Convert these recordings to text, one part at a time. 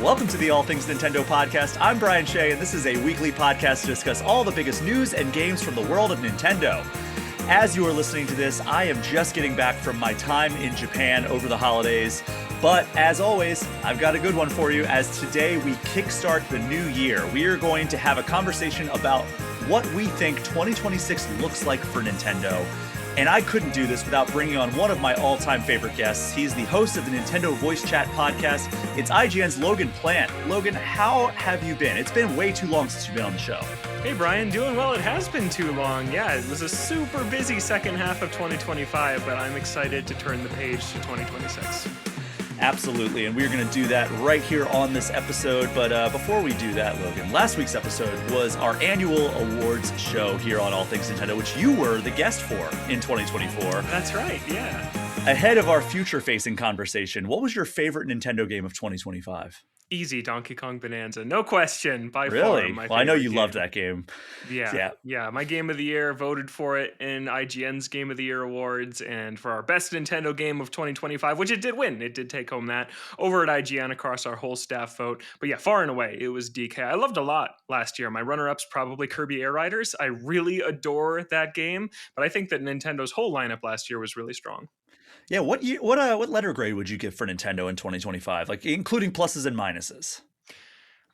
Welcome to the All Things Nintendo podcast. I'm Brian Shea, and this is a weekly podcast to discuss all the biggest news and games from the world of Nintendo. As you are listening to this, I am just getting back from my time in Japan over the holidays. But as always, I've got a good one for you, as today we kickstart the new year. We are going to have a conversation about what we think 2026 looks like for Nintendo. And I couldn't do this without bringing on one of my all-time favorite guests. He's the host of the Nintendo Voice Chat podcast. It's IGN's Logan Plant. Logan, how have you been? It's been way too long since you've been on the show. Hey Brian, doing well. It has been too long. Yeah, it was a super busy second half of 2025, but I'm excited to turn the page to 2026. Absolutely, and we're going to do that right here on this episode. But before we do that, Logan, last week's episode was our annual awards show here on All Things Nintendo, which you were the guest for in 2024. That's right, yeah. Ahead of our future-facing conversation, what was your favorite Nintendo game of 2025? Easy, Donkey Kong Bonanza. No question, by far. Really? My Well, I know you game. loved that game. Yeah. My game of the year, voted for it in IGN's Game of the Year awards, and for our best Nintendo game of 2025, which it did win. It did take home that over at IGN across our whole staff vote. But yeah, far and away, it was DK. I loved a lot last year. My runner-up's probably Kirby Air Riders. I really adore that game, but I think that Nintendo's whole lineup last year was really strong. Yeah, what letter grade would you give for Nintendo in 2025, like including pluses and minuses?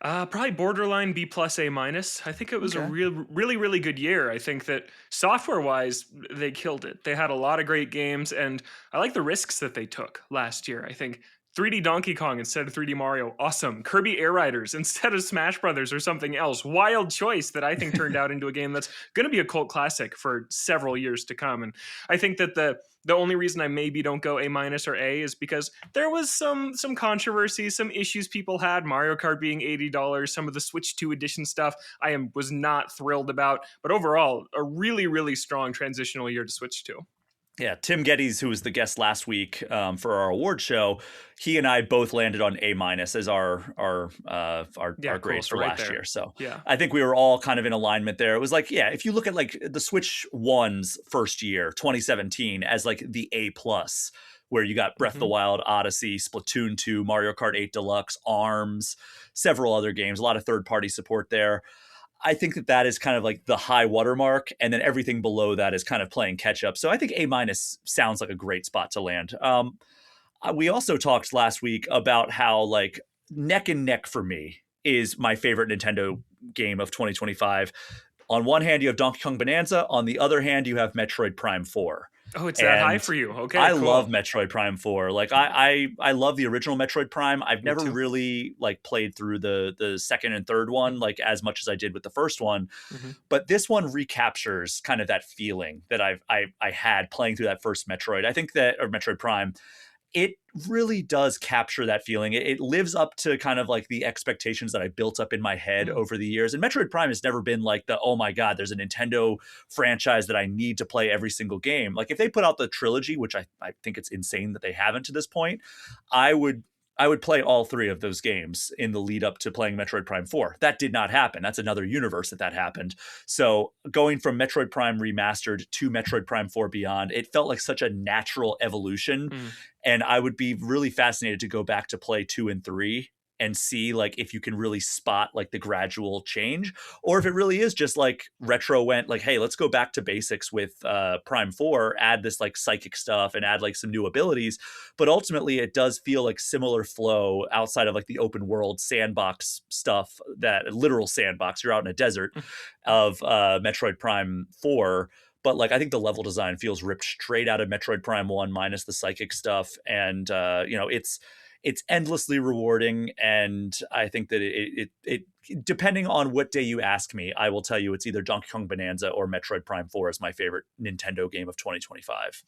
Probably borderline B plus A minus. I think it was a Okay. really good year. I think that software wise, they killed it. They had a lot of great games, and I like the risks that they took last year. I think 3D Donkey Kong instead of 3D Mario, awesome. Kirby Air Riders instead of Smash Brothers or something else, wild choice that I think turned out into a game that's going to be a cult classic for several years to come. And I think that the only reason I maybe don't go A minus or A is because there was some controversy, some issues people had. Mario Kart being $80, some of the Switch 2 edition stuff was not thrilled about. But overall, a really strong transitional year to Switch 2. Yeah, Tim Geddes, who was the guest last week for our award show, he and I both landed on A minus as our grades for right last there. year. So Yeah. I think we were all kind of in alignment there. It was like, yeah, if you look at like the Switch One's first year, 2017, as like the A plus, where you got Breath of the Wild, Odyssey, Splatoon 2, Mario Kart 8 Deluxe, ARMS, several other games, a lot of third-party support there. I think that is kind of like the high watermark, and then everything below that is kind of playing catch up. So I think A minus sounds like a great spot to land. We also talked last week about how like neck and neck for me is my favorite Nintendo game of 2025. On one hand, you have Donkey Kong Bonanza. On the other hand, you have Metroid Prime 4. Oh, it's that high And for you. Okay, I cool. love Metroid Prime 4. Like I love the original Metroid Prime. I've never too. really like played through the second and third one like as much as I did with the first one. Mhm. But this one recaptures kind of that feeling that I had playing through that first Metroid. I think that or Metroid Prime, it really does capture that feeling. It lives up to kind of like the expectations that I built up in my head over the years. And Metroid Prime has never been like oh my God, there's a Nintendo franchise that I need to play every single game. Like if they put out the trilogy, which I think it's insane that they haven't to this point, I would play all three of those games in the lead up to playing Metroid Prime 4. That did not happen. That's another universe that happened. So going from Metroid Prime Remastered to Metroid Prime 4 Beyond, it felt like such a natural evolution. And I would be really fascinated to go back to play 2 and 3 and see like if you can really spot like the gradual change, or if it really is just like Retro went like, hey, let's go back to basics with Prime 4, add this like psychic stuff and add like some new abilities. But ultimately it does feel like similar flow outside of like the open world sandbox stuff, that literal sandbox, you're out in a desert of Metroid Prime 4. But like I think the level design feels ripped straight out of Metroid Prime 1 minus the psychic stuff. And it's endlessly rewarding, and I think that it depending on what day you ask me, I will tell you it's either Donkey Kong Bonanza or Metroid Prime 4 is my favorite Nintendo game of 2025.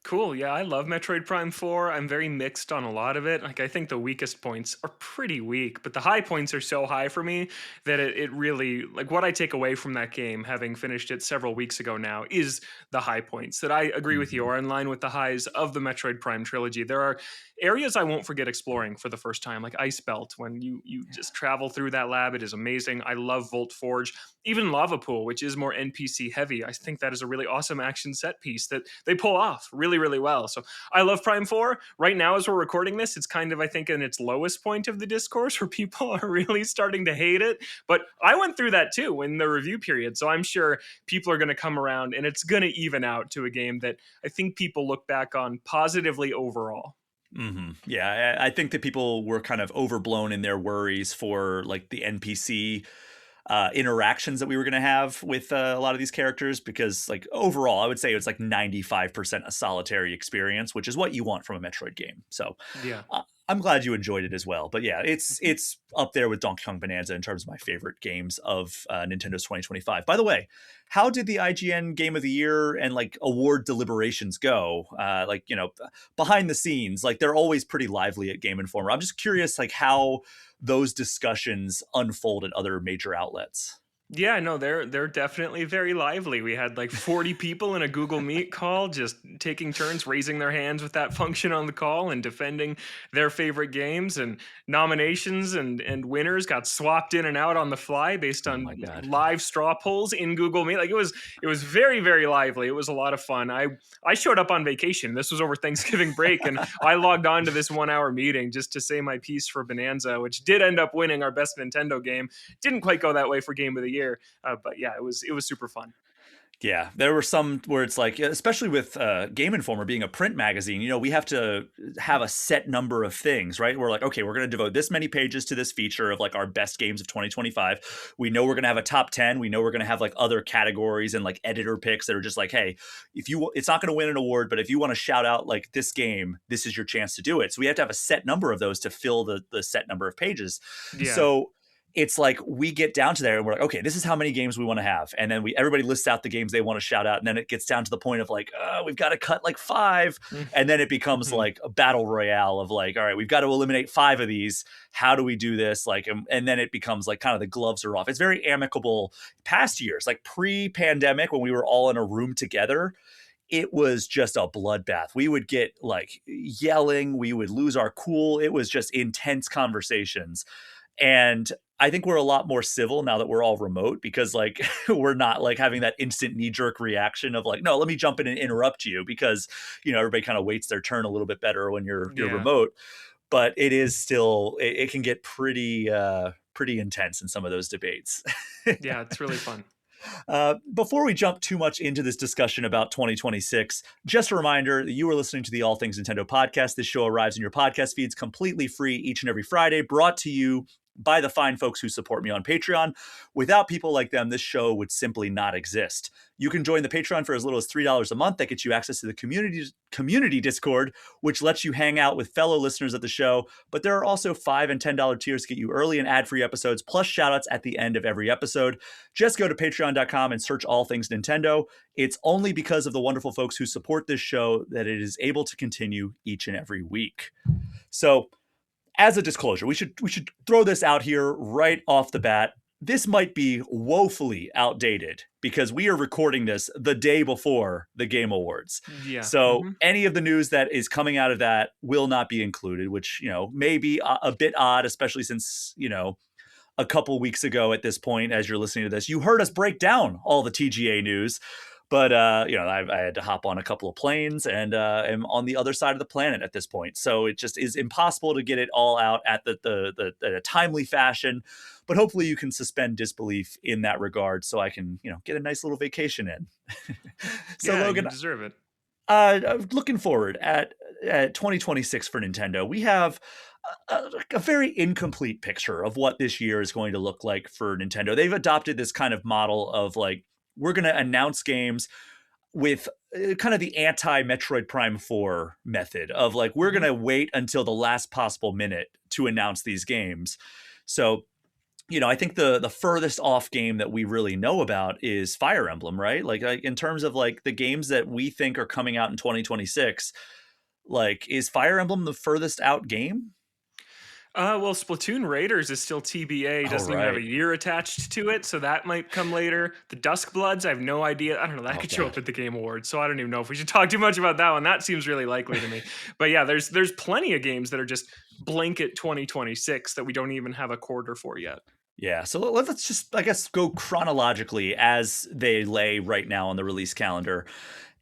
Cool. Yeah, I love Metroid Prime 4. I'm very mixed on a lot of it. Like, I think the weakest points are pretty weak, but the high points are so high for me that it really, like, what I take away from that game, having finished it several weeks ago now, is the high points that I agree with you are in line with the highs of the Metroid Prime trilogy. There are areas I won't forget exploring for the first time, like Ice Belt, when you just travel through that lab. It is amazing. I love Volt Forge. Even Lava Pool, which is more NPC heavy. I think that is a really awesome action set piece that they pull off really really, really well. So I love Prime 4. Right now, as we're recording this, it's kind of, I think, in its lowest point of the discourse where people are really starting to hate it. But I went through that too in the review period. So I'm sure people are going to come around and it's going to even out to a game that I think people look back on positively overall. Yeah, I think that people were kind of overblown in their worries for like the NPC interactions that we were going to have with a lot of these characters, because like overall I would say it's like 95% a solitary experience, which is what you want from a Metroid game. So Yeah. I'm glad you enjoyed it as well. But yeah, it's up there with Donkey Kong Bonanza in terms of my favorite games of Nintendo's 2025. By the way, how did the IGN Game of the Year and like award deliberations go? Like, you know, behind the scenes, like they're always pretty lively at Game Informer. I'm just curious, like how those discussions unfold at other major outlets. Yeah, no, they're definitely very lively. We had like 40 people in a Google Meet call, just taking turns raising their hands with that function on the call and defending their favorite games, and nominations and winners got swapped in and out on the fly based Oh on my God. live straw polls in Google Meet. Like it was very, very lively. It was a lot of fun. I showed up on vacation. This was over Thanksgiving break, and I logged on to this 1 hour meeting just to say my piece for Bonanza, which did end up winning our best Nintendo game. Didn't quite go that way for Game of the Year, but yeah, it was super fun. Yeah, there were some where it's like, especially with Game Informer being a print magazine, you know, we have to have a set number of things, right? We're like, okay, we're going to devote this many pages to this feature of like our best games of 2025. We know we're going to have a top 10. We know we're going to have like other categories and like editor picks that are just like, hey, if you, it's not going to win an award, but if you want to shout out like this game, this is your chance to do it. So we have to have a set number of those to fill the set number of pages. Yeah. So it's like we get down to there and we're like, okay, this is how many games we want to have, and then everybody lists out the games they want to shout out, and then it gets down to the point of like, we've got to cut like five, and then it becomes Mhm. like a battle royale of like, all right, we've got to eliminate five of these. How do we do this? Like, and then it becomes like kind of the gloves are off. It's very amicable. Past years, like pre-pandemic, when we were all in a room together, it was just a bloodbath. We would get like yelling, we would lose our cool. It was just intense conversations. And I think we're a lot more civil now that we're all remote, because like we're not like having that instant knee jerk reaction of like, no, let me jump in and interrupt you, because you know everybody kind of waits their turn a little bit better when you're Yeah. remote. But it is still, it can get pretty intense in some of those debates. Yeah, it's really fun. Before we jump too much into this discussion about 2026, just a reminder that you are listening to the All Things Nintendo podcast. This show arrives in your podcast feeds completely free each and every Friday, brought to you by the fine folks who support me on Patreon. Without people like them, this show would simply not exist. You can join the Patreon for as little as $3 a month. That gets you access to the community Discord, which lets you hang out with fellow listeners of the show. But there are also $5 and $10 tiers to get you early and ad-free episodes, plus shoutouts at the end of every episode. Just go to patreon.com and search All Things Nintendo. It's only because of the wonderful folks who support this show that it is able to continue each and every week. So, as a disclosure, we should throw this out here right off the bat. This might be woefully outdated because we are recording this the day before the Game Awards. Yeah. So Mhm. any of the news that is coming out of that will not be included, which, you know, may be a bit odd, especially since, you know, a couple weeks ago at this point, as you're listening to this, you heard us break down all the TGA news. But you know, I had to hop on a couple of planes and am on the other side of the planet at this point, so it just is impossible to get it all out at the a timely fashion. But hopefully, you can suspend disbelief in that regard, so I can, you know, get a nice little vacation in. So, Yeah, you Logan, deserve it. looking forward at 2026 for Nintendo, we have a very incomplete picture of what this year is going to look like for Nintendo. They've adopted this kind of model of like, we're going to announce games with kind of the anti Metroid Prime 4 method of like, we're going Mhm. to wait until the last possible minute to announce these games. So, you know, I think the furthest off game that we really know about is Fire Emblem, right? Like in terms of like the games that we think are coming out in 2026, like is Fire Emblem the furthest out game? Well, Splatoon Raiders is still TBA. Oh, Doesn't even have a right. year attached to it, so that might come later. The Dusk Bloods, I have no idea. I don't know. That Oh, could show up God. at the Game Awards, so I don't even know if we should talk too much about that one. That seems really likely to me. But yeah, there's plenty of games that are just blanket 2026 that we don't even have a quarter for yet. Yeah, so let's just, I guess, go chronologically as they lay right now on the release calendar.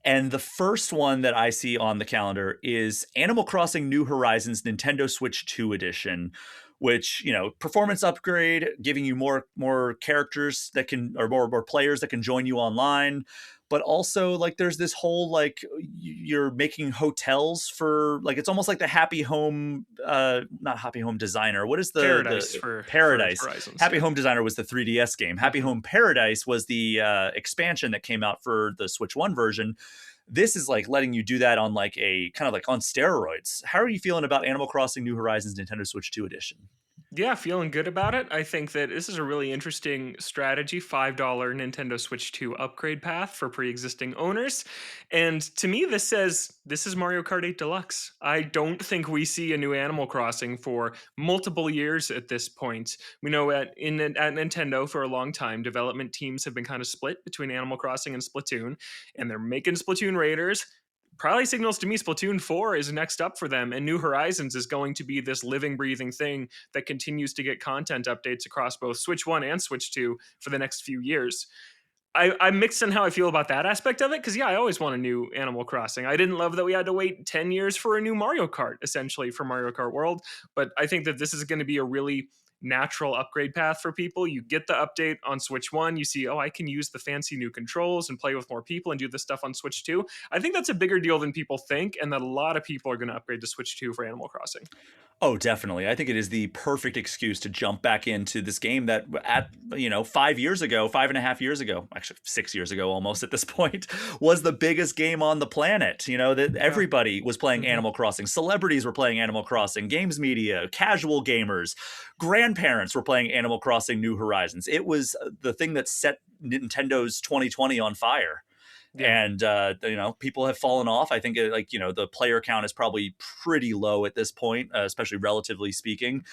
And the first one that I see on the calendar is Animal Crossing New Horizons Nintendo Switch 2 edition, which, performance upgrade, giving you more characters that can, or more players that can join you online. But also, like, there's this whole, like, you're making hotels for, like, it's almost like the Happy Home, not Happy Home Designer. What is Paradise the for Paradise? Horizons. Happy Yeah. Home Designer was the 3DS game. Happy Hmm. Home Paradise was the expansion that came out for the Switch 1 version. This is like letting you do that on like a kind of like on steroids. How are you feeling about Animal Crossing New Horizons Nintendo Switch 2 edition? Yeah, feeling good about it. I think that this is a really interesting strategy, $5 Nintendo Switch 2 upgrade path for pre-existing owners. And to me, this says this is Mario Kart 8 Deluxe. I don't think we see a new Animal Crossing for multiple years at this point. We know at Nintendo for a long time, development teams have been kind of split between Animal Crossing and Splatoon, and they're making Splatoon Raiders. Probably signals to me Splatoon 4 is next up for them, and New Horizons is going to be this living, breathing thing that continues to get content updates across both Switch 1 and Switch 2 for the next few years. I'm mixed on how I feel about that aspect of it because, yeah, I always want a new Animal Crossing. I didn't love that we had to wait 10 years for a new Mario Kart, essentially, for Mario Kart World. But I think that this is going to be a really natural upgrade path for people. You get the update on Switch 1, you see, oh, I can use the fancy new controls and play with more people and do this stuff on Switch 2. I think that's a bigger deal than people think, and that a lot of people are going to upgrade to Switch 2 for Animal Crossing. Oh, definitely. I think it is the perfect excuse to jump back into this game that at 5 years ago, 5.5 years ago, actually 6 years ago almost at this point, was the biggest game on the planet. That Yeah. everybody was playing Hmm. Animal Crossing. Celebrities were playing Animal Crossing, games media, casual gamers, grandparents were playing Animal Crossing New Horizons. It was the thing that set Nintendo's 2020 on fire. Yeah. And people have fallen off. I think the player count is probably pretty low at this point, especially relatively speaking.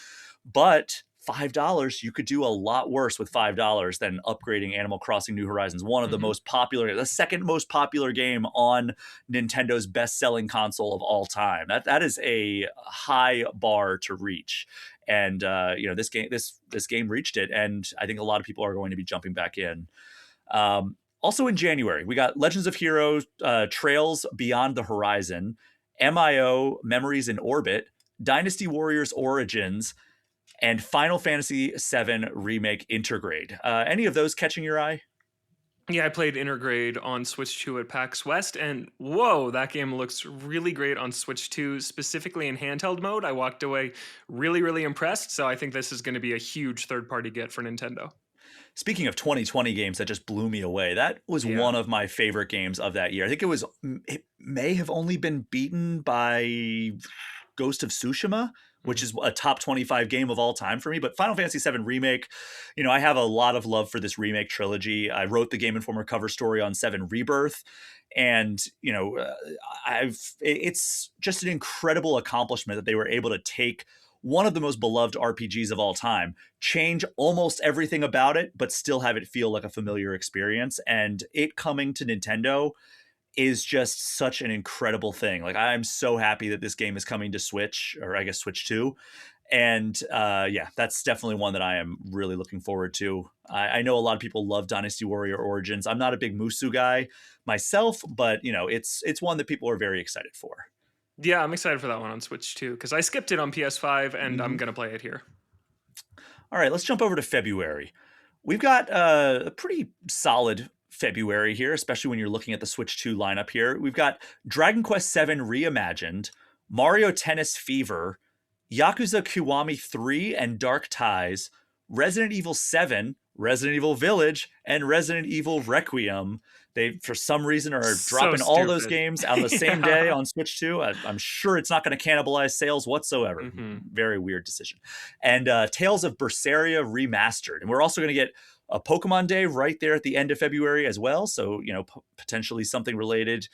But $5, you could do a lot worse with $5 than upgrading Animal Crossing New Horizons, one of Hmm. the second most popular game on Nintendo's best-selling console of all time. That is a high bar to reach, and this game reached it, and I think a lot of people are going to be jumping back in. Also in January, we got Legends of Heroes, Trails Beyond the Horizon, MIO Memories in Orbit, Dynasty Warriors Origins, and Final Fantasy VII Remake Intergrade. Any of those catching your eye? Yeah, I played Intergrade on Switch 2 at PAX West, and whoa, that game looks really great on Switch 2, specifically in handheld mode. I walked away really, really impressed. So I think this is going to be a huge third party get for Nintendo. Speaking of 2020 games that just blew me away, that was Yeah. one of my favorite games of that year. I think it may have only been beaten by Ghost of Tsushima, which Mhm. is a top 25 game of all time for me. But Final Fantasy VII Remake, I have a lot of love for this remake trilogy. I wrote the Game Informer cover story on Seven Rebirth. And, it's just an incredible accomplishment that they were able to take one of the most beloved RPGs of all time, change almost everything about it, but still have it feel like a familiar experience. And it coming to Nintendo is just such an incredible thing. Like, I'm so happy that this game is coming to Switch, or I guess Switch 2. And yeah, that's definitely one that I am really looking forward to. I know a lot of people love Dynasty Warrior Origins. I'm not a big Musu guy myself, but it's one that people are very excited for. Yeah, I'm excited for that one on Switch too, because I skipped it on PS5 and I'm Mhm. going to play it here. All right, let's jump over to February. We've got a pretty solid February here, especially when you're looking at the Switch 2 lineup here. We've got Dragon Quest VII Reimagined, Mario Tennis Fever, Yakuza Kiwami 3 and Dark Ties, Resident Evil 7, Resident Evil Village, and Resident Evil Requiem. They, for some reason, are So dropping all those stupid. games on the same day Yeah. on Switch 2. I'm sure it's not going to cannibalize sales whatsoever. Hmm. Very weird decision. And Tales of Berseria Remastered. And we're also going to get a Pokemon Day right there at the end of February as well. So, potentially something related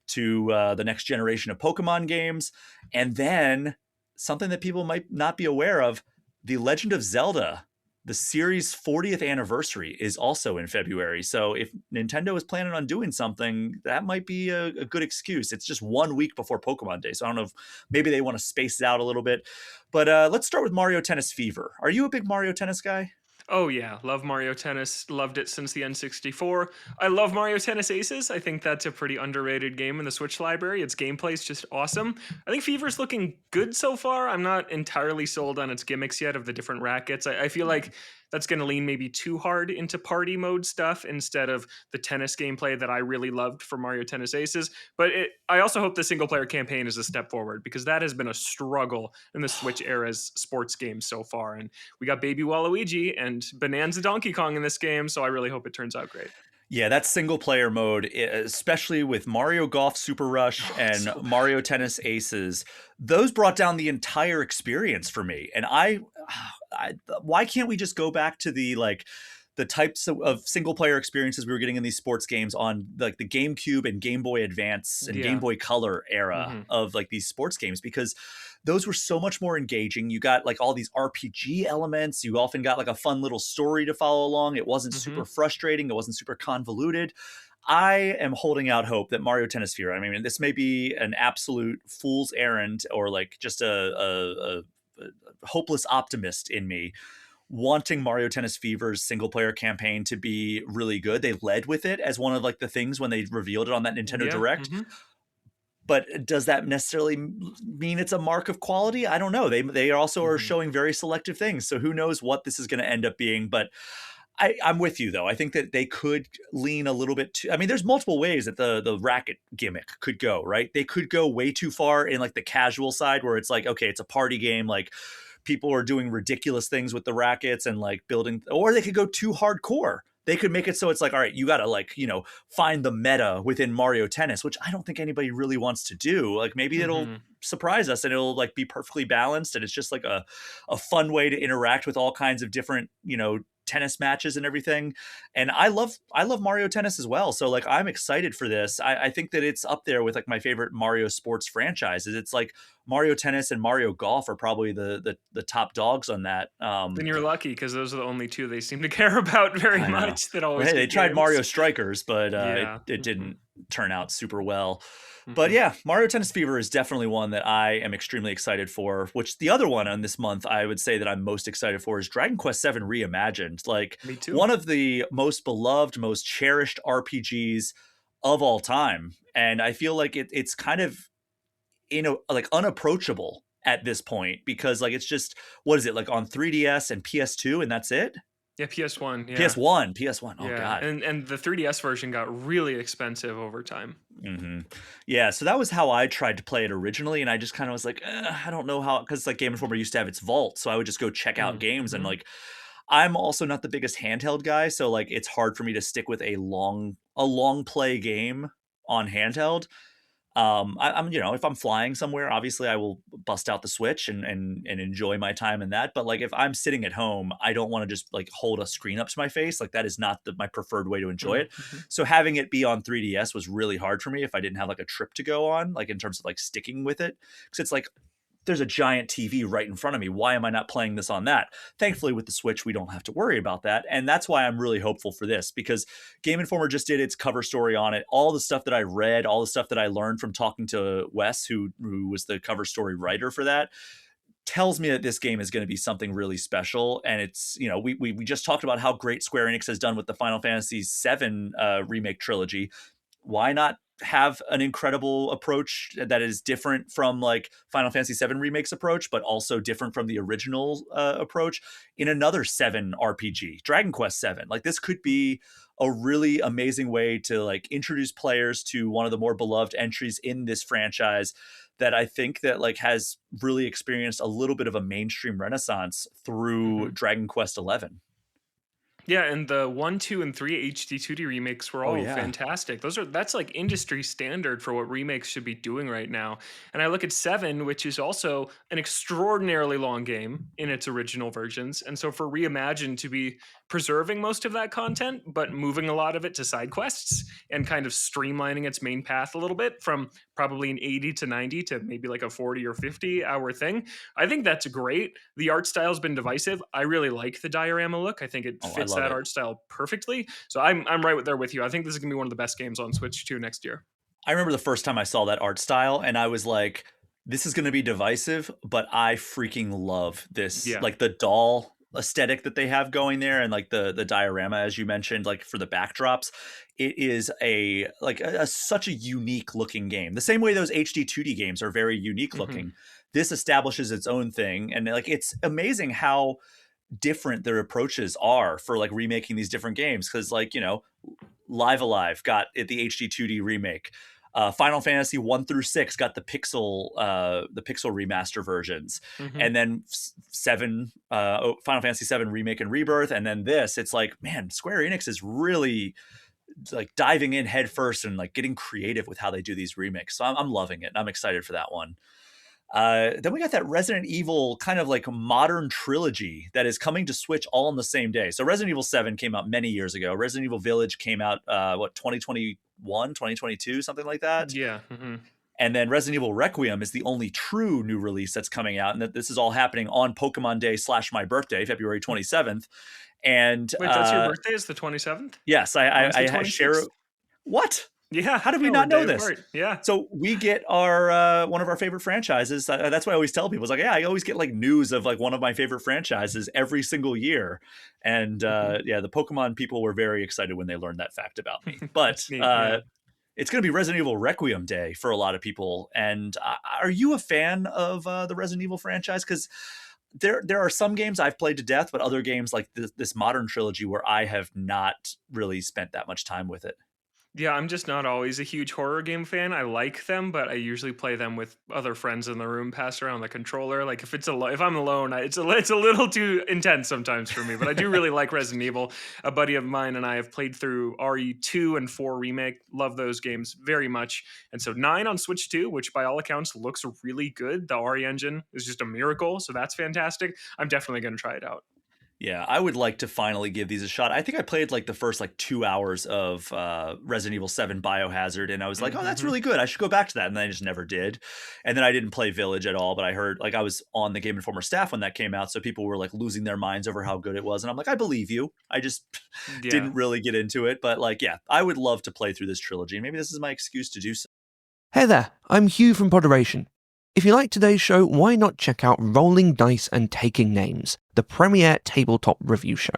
to the next generation of Pokemon games. And then something that people might not be aware of, The Legend of Zelda, the series' 40th anniversary is also in February. So if Nintendo is planning on doing something, that might be a good excuse. It's just 1 week before Pokemon Day. So I don't know if maybe they want to space it out a little bit. But let's start with Mario Tennis Fever. Are you a big Mario Tennis guy? Oh yeah, love Mario Tennis. Loved it since the N64. I love Mario Tennis Aces. I think that's a pretty underrated game in the Switch library. Its gameplay is just awesome. I think Fever's looking good so far. I'm not entirely sold on its gimmicks yet of the different rackets. I feel like that's going to lean maybe too hard into party mode stuff instead of the tennis gameplay that I really loved for Mario Tennis Aces. But I also hope the single player campaign is a step forward because that has been a struggle in the Switch era's sports games so far. And we got Baby Waluigi and Bonanza Donkey Kong in this game, so I really hope it turns out great. Yeah, that single player mode, especially with Mario Golf Super Rush Oh, it's and so good. Mario Tennis Aces, those brought down the entire experience for me. And why can't we just go back to the types of single player experiences we were getting in these sports games on like the GameCube and Game Boy Advance and Game Yeah. Boy Color era Hmm. of like these sports games, because those were so much more engaging. You got like all these RPG elements. You often got like a fun little story to follow along. It wasn't Hmm. super frustrating. It wasn't super convoluted. I am holding out hope that Mario Tennis Fever, I mean, this may be an absolute fool's errand or like just a hopeless optimist in me, wanting Mario Tennis Fever's single player campaign to be really good. They led with it as one of like the things when they revealed it on that Nintendo Yeah. Direct. Hmm. But does that necessarily mean it's a mark of quality? I don't know. They also are Hmm. showing very selective things, so who knows what this is going to end up being. But I'm with you though. I think that they could lean a little bit too. I mean, there's multiple ways that the racket gimmick could go. Right? They could go way too far in like the casual side, where it's like, okay, it's a party game, like people are doing ridiculous things with the rackets and like building, or they could go too hardcore. They could make it so it's like, all right, you got to like, find the meta within Mario Tennis, which I don't think anybody really wants to do. Like maybe it'll Hmm. surprise us and it'll like be perfectly balanced and it's just like a fun way to interact with all kinds of different, tennis matches and everything. And I love Mario Tennis as well. So like I'm excited for this. I think that it's up there with like my favorite Mario sports franchises. It's like Mario Tennis and Mario Golf are probably the top dogs on that. Then you're lucky because those are the only two they seem to care about very I know. much that Well, always hey, they get tried Mario games. Strikers, but it Yeah. it Hmm. didn't turn out super well. But Hmm. yeah, Mario Tennis Fever is definitely one that I am extremely excited for. Which the other one on this month I would say that I'm most excited for is Dragon Quest VII Reimagined. Like Me too. one of the most beloved, most cherished RPGs of all time, and I feel like it's kind of like unapproachable at this point because like it's just what is it like on 3DS and PS2 and that's it? Yeah, PS1. Yeah. PS1. Oh Yeah. god. And the 3DS version got really expensive over time. Hmm. Yeah, so that was how I tried to play it originally, and I just kind of was like, I don't know how, because like Game Informer used to have its vault, so I would just go check out games, and Mm-hmm. like I'm also not the biggest handheld guy, so like it's hard for me to stick with a long play game on handheld. I'm if I'm flying somewhere, obviously I will bust out the Switch and enjoy my time in that. But like if I'm sitting at home, I don't want to just like hold a screen up to my face. Like that is not my preferred way to enjoy it. Mm-hmm. So having it be on 3DS was really hard for me if I didn't have like a trip to go on, like in terms of like sticking with it. Because it's like there's a giant TV right in front of me. Why am I not playing this on that? Thankfully, with the Switch, we don't have to worry about that. And that's why I'm really hopeful for this because Game Informer just did its cover story on it. All the stuff that I read, all the stuff that I learned from talking to Wes, who was the cover story writer for that, tells me that this game is going to be something really special. And it's, we just talked about how great Square Enix has done with the Final Fantasy VII remake trilogy. Why not have an incredible approach that is different from like Final Fantasy VII Remake's approach, but also different from the original approach in another 7 RPG, Dragon Quest 7. Like this could be a really amazing way to like introduce players to one of the more beloved entries in this franchise that I think that like has really experienced a little bit of a mainstream renaissance through Mm-hmm. Dragon Quest 11. Yeah, and the 1, 2, and 3 HD 2D remakes were Oh all yeah. fantastic. That's like industry standard for what remakes should be doing right now. And I look at 7, which is also an extraordinarily long game in its original versions. And so for Reimagined to be preserving most of that content, but moving a lot of it to side quests and kind of streamlining its main path a little bit from probably an 80 to 90 to maybe like a 40 or 50-hour thing, I think that's great. The art style's been divisive. I really like the diorama look. I think it Oh, I fits love that it. art style perfectly. So I'm right there with you. I think this is gonna be one of the best games on Switch 2 next year. I remember the first time I saw that art style and I was like, this is going to be divisive, but I freaking love this. Yeah. Like the doll aesthetic that they have going there, and like the diorama, as you mentioned, like for the backdrops, it is a like such a unique looking game. The same way those HD 2D games are very unique Hmm. looking. This establishes its own thing, and like it's amazing how different their approaches are for like remaking these different games. Because like Live Alive got it the HD 2D remake. Final Fantasy 1 through 6 got the pixel remaster versions, Hmm. and then Final Fantasy 7 remake and rebirth, and then this. It's like, man, Square Enix is really like diving in head first and like getting creative with how they do these remakes. So I'm loving it. I'm excited for that one. Then we got that Resident Evil kind of like modern trilogy that is coming to Switch all on the same day. So Resident Evil 7 came out many years ago. Resident Evil Village came out, 2021, 2022, something like that. Yeah. Hmm. And then Resident Evil Requiem is the only true new release that's coming out. And that this is all happening on Pokemon Day / my birthday, February 27th. And Wait, that's your birthday? Is the 27th? yes, Mine's the I share. 26th. What? Yeah, How did we yeah, we're not a know day this? apart. Yeah. So we get our one of our favorite franchises. That's what I always tell people. It's like, yeah, I always get like news of like one of my favorite franchises every single year. And Hmm. yeah, the Pokemon people were very excited when they learned that fact about me. But That's neat. Yeah. it's going to be Resident Evil Requiem Day for a lot of people. And are you a fan of the Resident Evil franchise? Because there are some games I've played to death, but other games like this modern trilogy where I have not really spent that much time with it. Yeah, I'm just not always a huge horror game fan. I like them, but I usually play them with other friends in the room, pass around the controller. Like if I'm alone, it's a little too intense sometimes for me. But I do really like Resident Evil. A buddy of mine and I have played through RE2 and 4 remake. Love those games very much. And so 9 on Switch 2, which by all accounts looks really good. The RE engine is just a miracle, so that's fantastic. I'm definitely going to try it out. Yeah, I would like to finally give these a shot. I think I played like the first like 2 hours of Resident Evil 7 Biohazard, and I was like, oh, that's Hmm. really good. I should go back to that. And then I just never did. And then I didn't play Village at all, but I heard like I was on the Game Informer staff when that came out. So people were like losing their minds over how good it was. And I'm like, I believe you. I just Yeah. didn't really get into it. But like, yeah, I would love to play through this trilogy. Maybe this is my excuse to do so. Hey there, I'm Hugh from Podderation. If you like today's show, why not check out Rolling Dice and Taking Names, the premier tabletop review show?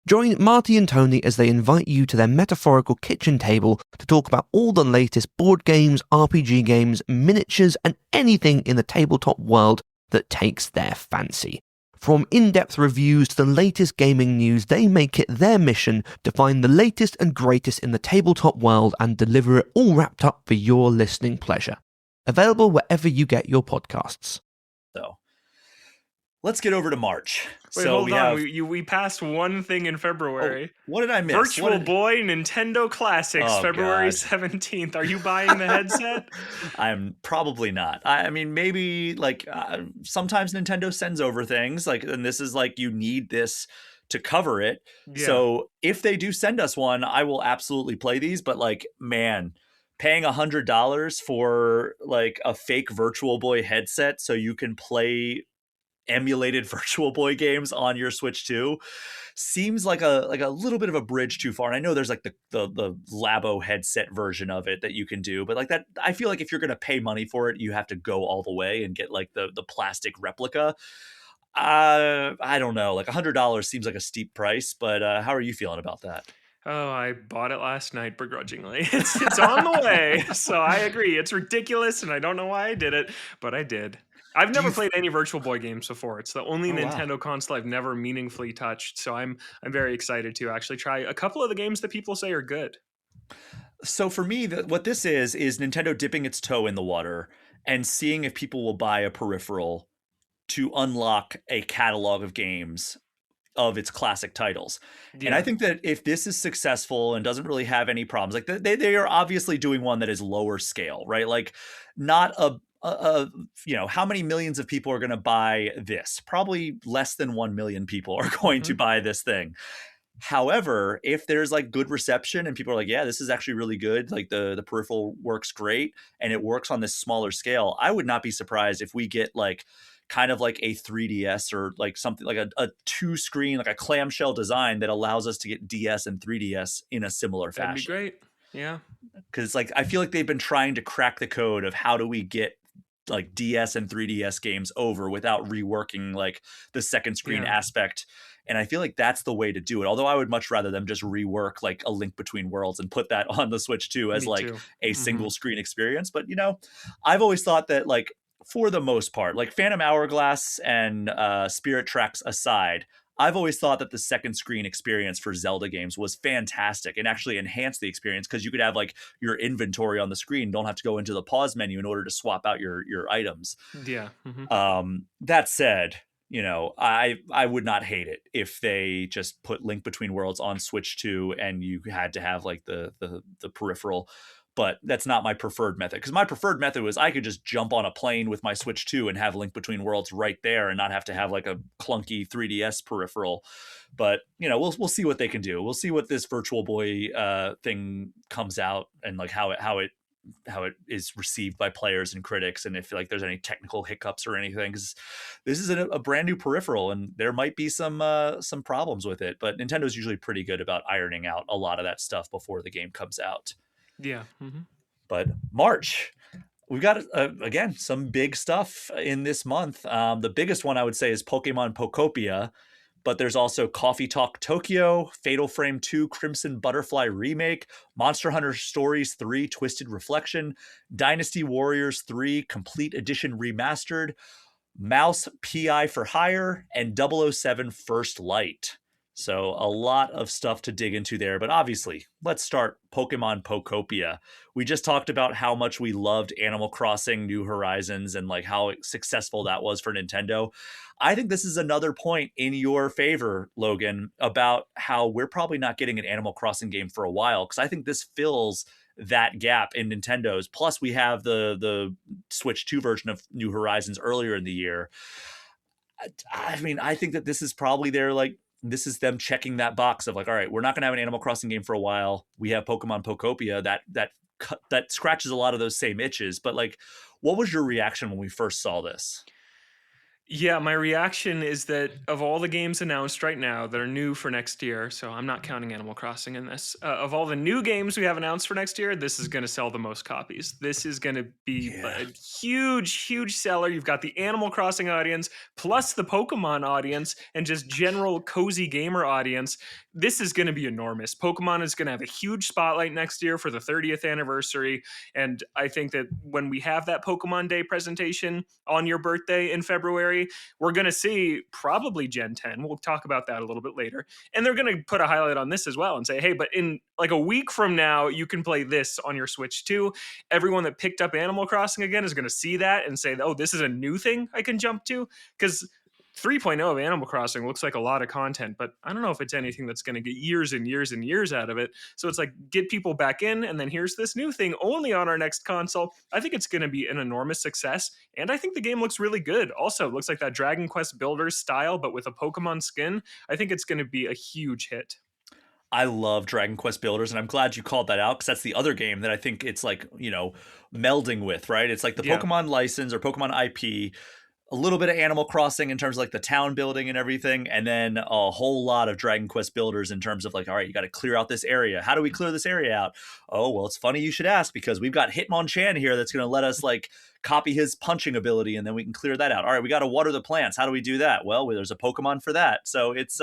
Join Marty and Tony as they invite you to their metaphorical kitchen table to talk about all the latest board games, RPG games, miniatures, and anything in the tabletop world that takes their fancy. From in-depth reviews to the latest gaming news, they make it their mission to find the latest and greatest in the tabletop world and deliver it all wrapped up for your listening pleasure. Available wherever you get your podcasts. So let's get over to March. Wait, So hold we on. have. We passed one thing in Oh, February. what did I miss? Virtual Boy Nintendo Classics, Oh February God. 17th. Are you buying the headset? I'm probably not. I mean, maybe like sometimes Nintendo sends over things like, and this is like, you need this to cover it. Yeah. So if they do send us one, I will absolutely play these. But like, man, paying $100 for like a fake Virtual Boy headset so you can play emulated Virtual Boy games on your Switch 2 seems like a little bit of a bridge too far. And I know there's like the Labo headset version of it that you can do, but like that, I feel like if you're gonna pay money for it, you have to go all the way and get like the plastic replica. I don't know, like $100 seems like a steep price, but how are you feeling about that? Oh, I bought it last night begrudgingly. It's on the way. So I agree. It's ridiculous and I don't know why I did it, but I did. I've Do never you? played any Virtual Boy games before. It's the only Oh wow. Nintendo console I've never meaningfully touched. So I'm very excited to actually try a couple of the games that people say are good. So for me, what this is Nintendo dipping its toe in the water and seeing if people will buy a peripheral to unlock a catalog of games of its classic titles. And I Yeah. think that if this is successful and doesn't really have any problems, like they are obviously doing one that is lower scale, right? Like not how many millions of people are going to buy this? Probably less than 1 million people are going to Hmm. buy this thing. However, if there's like good reception and people are like, yeah, this is actually really good, like the peripheral works great and it works on this smaller scale, I would not be surprised if we get like kind of like a 3DS or like something like a two screen, like a clamshell design that allows us to get DS and 3DS in a similar That'd be fashion. great. Yeah. Cause like I feel like they've been trying to crack the code of how do we get like DS and 3DS games over without reworking like the second screen Yeah. aspect. And I feel like that's the way to do it. Although I would much rather them just rework like A Link Between Worlds and put that on the Switch too as Me like too. a Hmm. single screen experience. But I've always thought that like for the most part, like Phantom Hourglass and Spirit Tracks aside, I've always thought that the second screen experience for Zelda games was fantastic and actually enhanced the experience because you could have like your inventory on the screen, don't have to go into the pause menu in order to swap out your items. Yeah. Hmm. That said, I would not hate it if they just put Link Between Worlds on Switch 2 and you had to have like the peripheral. But that's not my preferred method because my preferred method was I could just jump on a plane with my Switch 2 and have Link Between Worlds right there and not have to have like a clunky 3DS peripheral. But we'll see what they can do. We'll see what this Virtual Boy thing comes out and like how it is received by players and critics, and if like there's any technical hiccups or anything, because this is a brand new peripheral and there might be some problems with it, but Nintendo's usually pretty good about ironing out a lot of that stuff before the game comes out. Yeah. Hmm. But March, we've got again some big stuff in this month. The biggest one I would say is Pokemon Pokopia, but there's also Coffee Talk Tokyo, Fatal Frame 2 Crimson Butterfly Remake, Monster Hunter Stories 3 Twisted Reflection, Dynasty Warriors 3 Complete Edition Remastered, Mouse PI for Hire, and 007 First Light. So a lot of stuff to dig into there, but obviously, let's start Pokemon Pokopia. We just talked about how much we loved Animal Crossing New Horizons and like how successful that was for Nintendo. I think this is another point in your favor, Logan, about how we're probably not getting an Animal Crossing game for a while because I think this fills that gap in Nintendo's. Plus, we have the Switch 2 version of New Horizons earlier in the year. I mean, I think that this is probably their like this is them checking that box of like, all right, we're not going to have an Animal Crossing game for a while. We have Pokemon Pokopia that scratches a lot of those same itches. But like, what was your reaction when we first saw this? Yeah, my reaction is that of all the games announced right now that are new for next year, so I'm not counting Animal Crossing in this, of all the new games we have announced for next year, this is going to sell the most copies. This is going to be Yeah. a huge, huge seller. You've got the Animal Crossing audience, plus the Pokemon audience, and just general cozy gamer audience. This is going to be enormous. Pokemon is going to have a huge spotlight next year for the 30th anniversary. And I think that when we have that Pokemon Day presentation on your birthday in February, we're going to see probably Gen 10. We'll talk about that a little bit later. And they're going to put a highlight on this as well and say, hey, but in like a week from now, you can play this on your Switch too. Everyone that picked up Animal Crossing again is going to see that and say, oh, this is a new thing I can jump to. Because 3.0 of Animal Crossing looks like a lot of content, but I don't know if it's anything that's going to get years and years and years out of it. So it's like get people back in, and then here's this new thing only on our next console. I think it's going to be an enormous success, and I think the game looks really good. Also, it looks like that Dragon Quest Builders style, but with a Pokemon skin. I think it's going to be a huge hit. I love Dragon Quest Builders, and I'm glad you called that out because that's the other game that I think it's like, melding with, right? It's like the Yeah. Pokemon license or Pokemon IP, a little bit of Animal Crossing in terms of like the town building and everything, and then a whole lot of Dragon Quest Builders in terms of like, all right, you got to clear out this area. How do we clear this area out? Oh, well, it's funny you should ask because we've got Hitmonchan here that's going to let us like copy his punching ability, and then we can clear that out. All right, we got to water the plants. How do we do that? Well, there's a Pokemon for that. So it's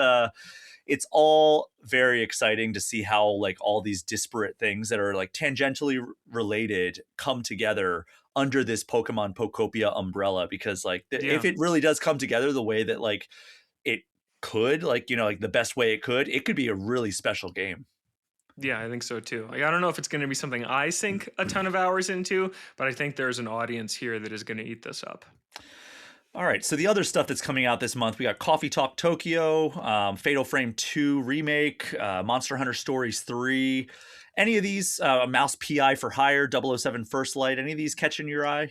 all very exciting to see how like all these disparate things that are like tangentially related come together under this Pokemon Pokopia umbrella, because like Yeah. if it really does come together the way that like it could, like like the best way it could be a really special game. Yeah, I think so too. Like, I don't know if it's going to be something I sink a ton of hours into, but I think there's an audience here that is going to eat this up. All right, so the other stuff that's coming out this month, we got Coffee Talk Tokyo, Fatal Frame 2 Remake, Monster Hunter Stories 3. Any of these, Mouse PI for Hire, 007 First Light, any of these catching your eye?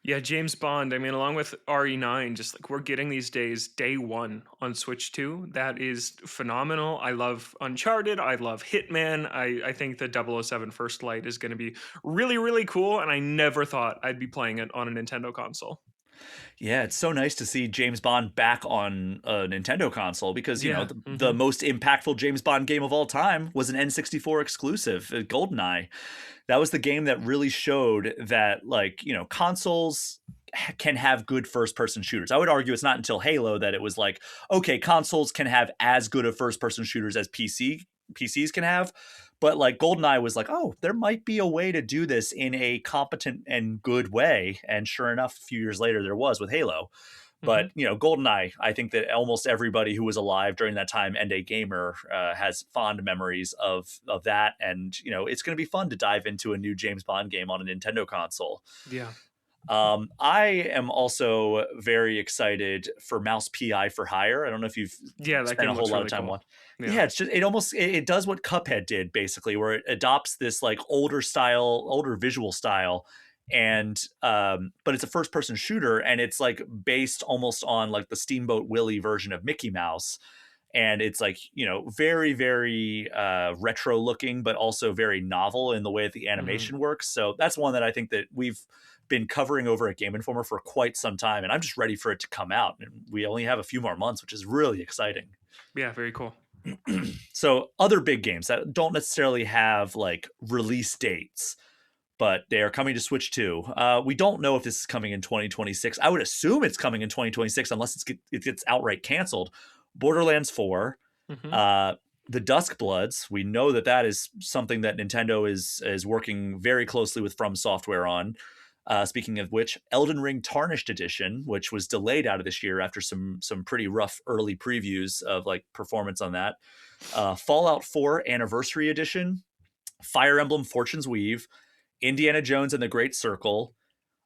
Yeah, James Bond. I mean, along with RE9, just like we're getting these days, day one on Switch 2. That is phenomenal. I love Uncharted. I love Hitman. I think the 007 First Light is going to be really, really cool. And I never thought I'd be playing it on a Nintendo console. Yeah, it's so nice to see James Bond back on a Nintendo console because, Yeah. the most impactful James Bond game of all time was an N64 exclusive, GoldenEye. That was the game that really showed that, like, consoles can have good first-person shooters. I would argue it's not until Halo that it was like, okay, consoles can have as good of first-person shooters as PCs can have. But like GoldenEye was like, oh, there might be a way to do this in a competent and good way. And sure enough, a few years later, there was with Halo. But, Mm-hmm. GoldenEye, I think that almost everybody who was alive during that time and a gamer has fond memories of that. And, it's going to be fun to dive into a new James Bond game on a Nintendo console. Yeah. I am also very excited for Mouse PI for Hire. I don't know if you've Yeah, that spent a game whole looks lot of really time cool. watching. Yeah. Yeah, it's just it does what Cuphead did basically, where it adopts this like older visual style, and but it's a first person shooter, and it's like based almost on like the Steamboat Willie version of Mickey Mouse. And it's like, very, very retro looking, but also very novel in the way that the Mm-hmm. animation works. So that's one that I think that we've been covering over at Game Informer for quite some time, and I'm just ready for it to come out. And we only have a few more months, which is really exciting. Yeah, very cool. So other big games that don't necessarily have like release dates, but they are coming to Switch 2. We don't know if this is coming in 2026. I would assume it's coming in 2026 unless it gets outright canceled. Borderlands 4, Mm-hmm. uh, the Dusk Bloods. We know that is something that Nintendo is working very closely with From Software on. Speaking of which, Elden Ring Tarnished Edition, which was delayed out of this year after some pretty rough early previews of like performance on that. Fallout 4 Anniversary Edition, Fire Emblem Fortune's Weave, Indiana Jones and the Great Circle.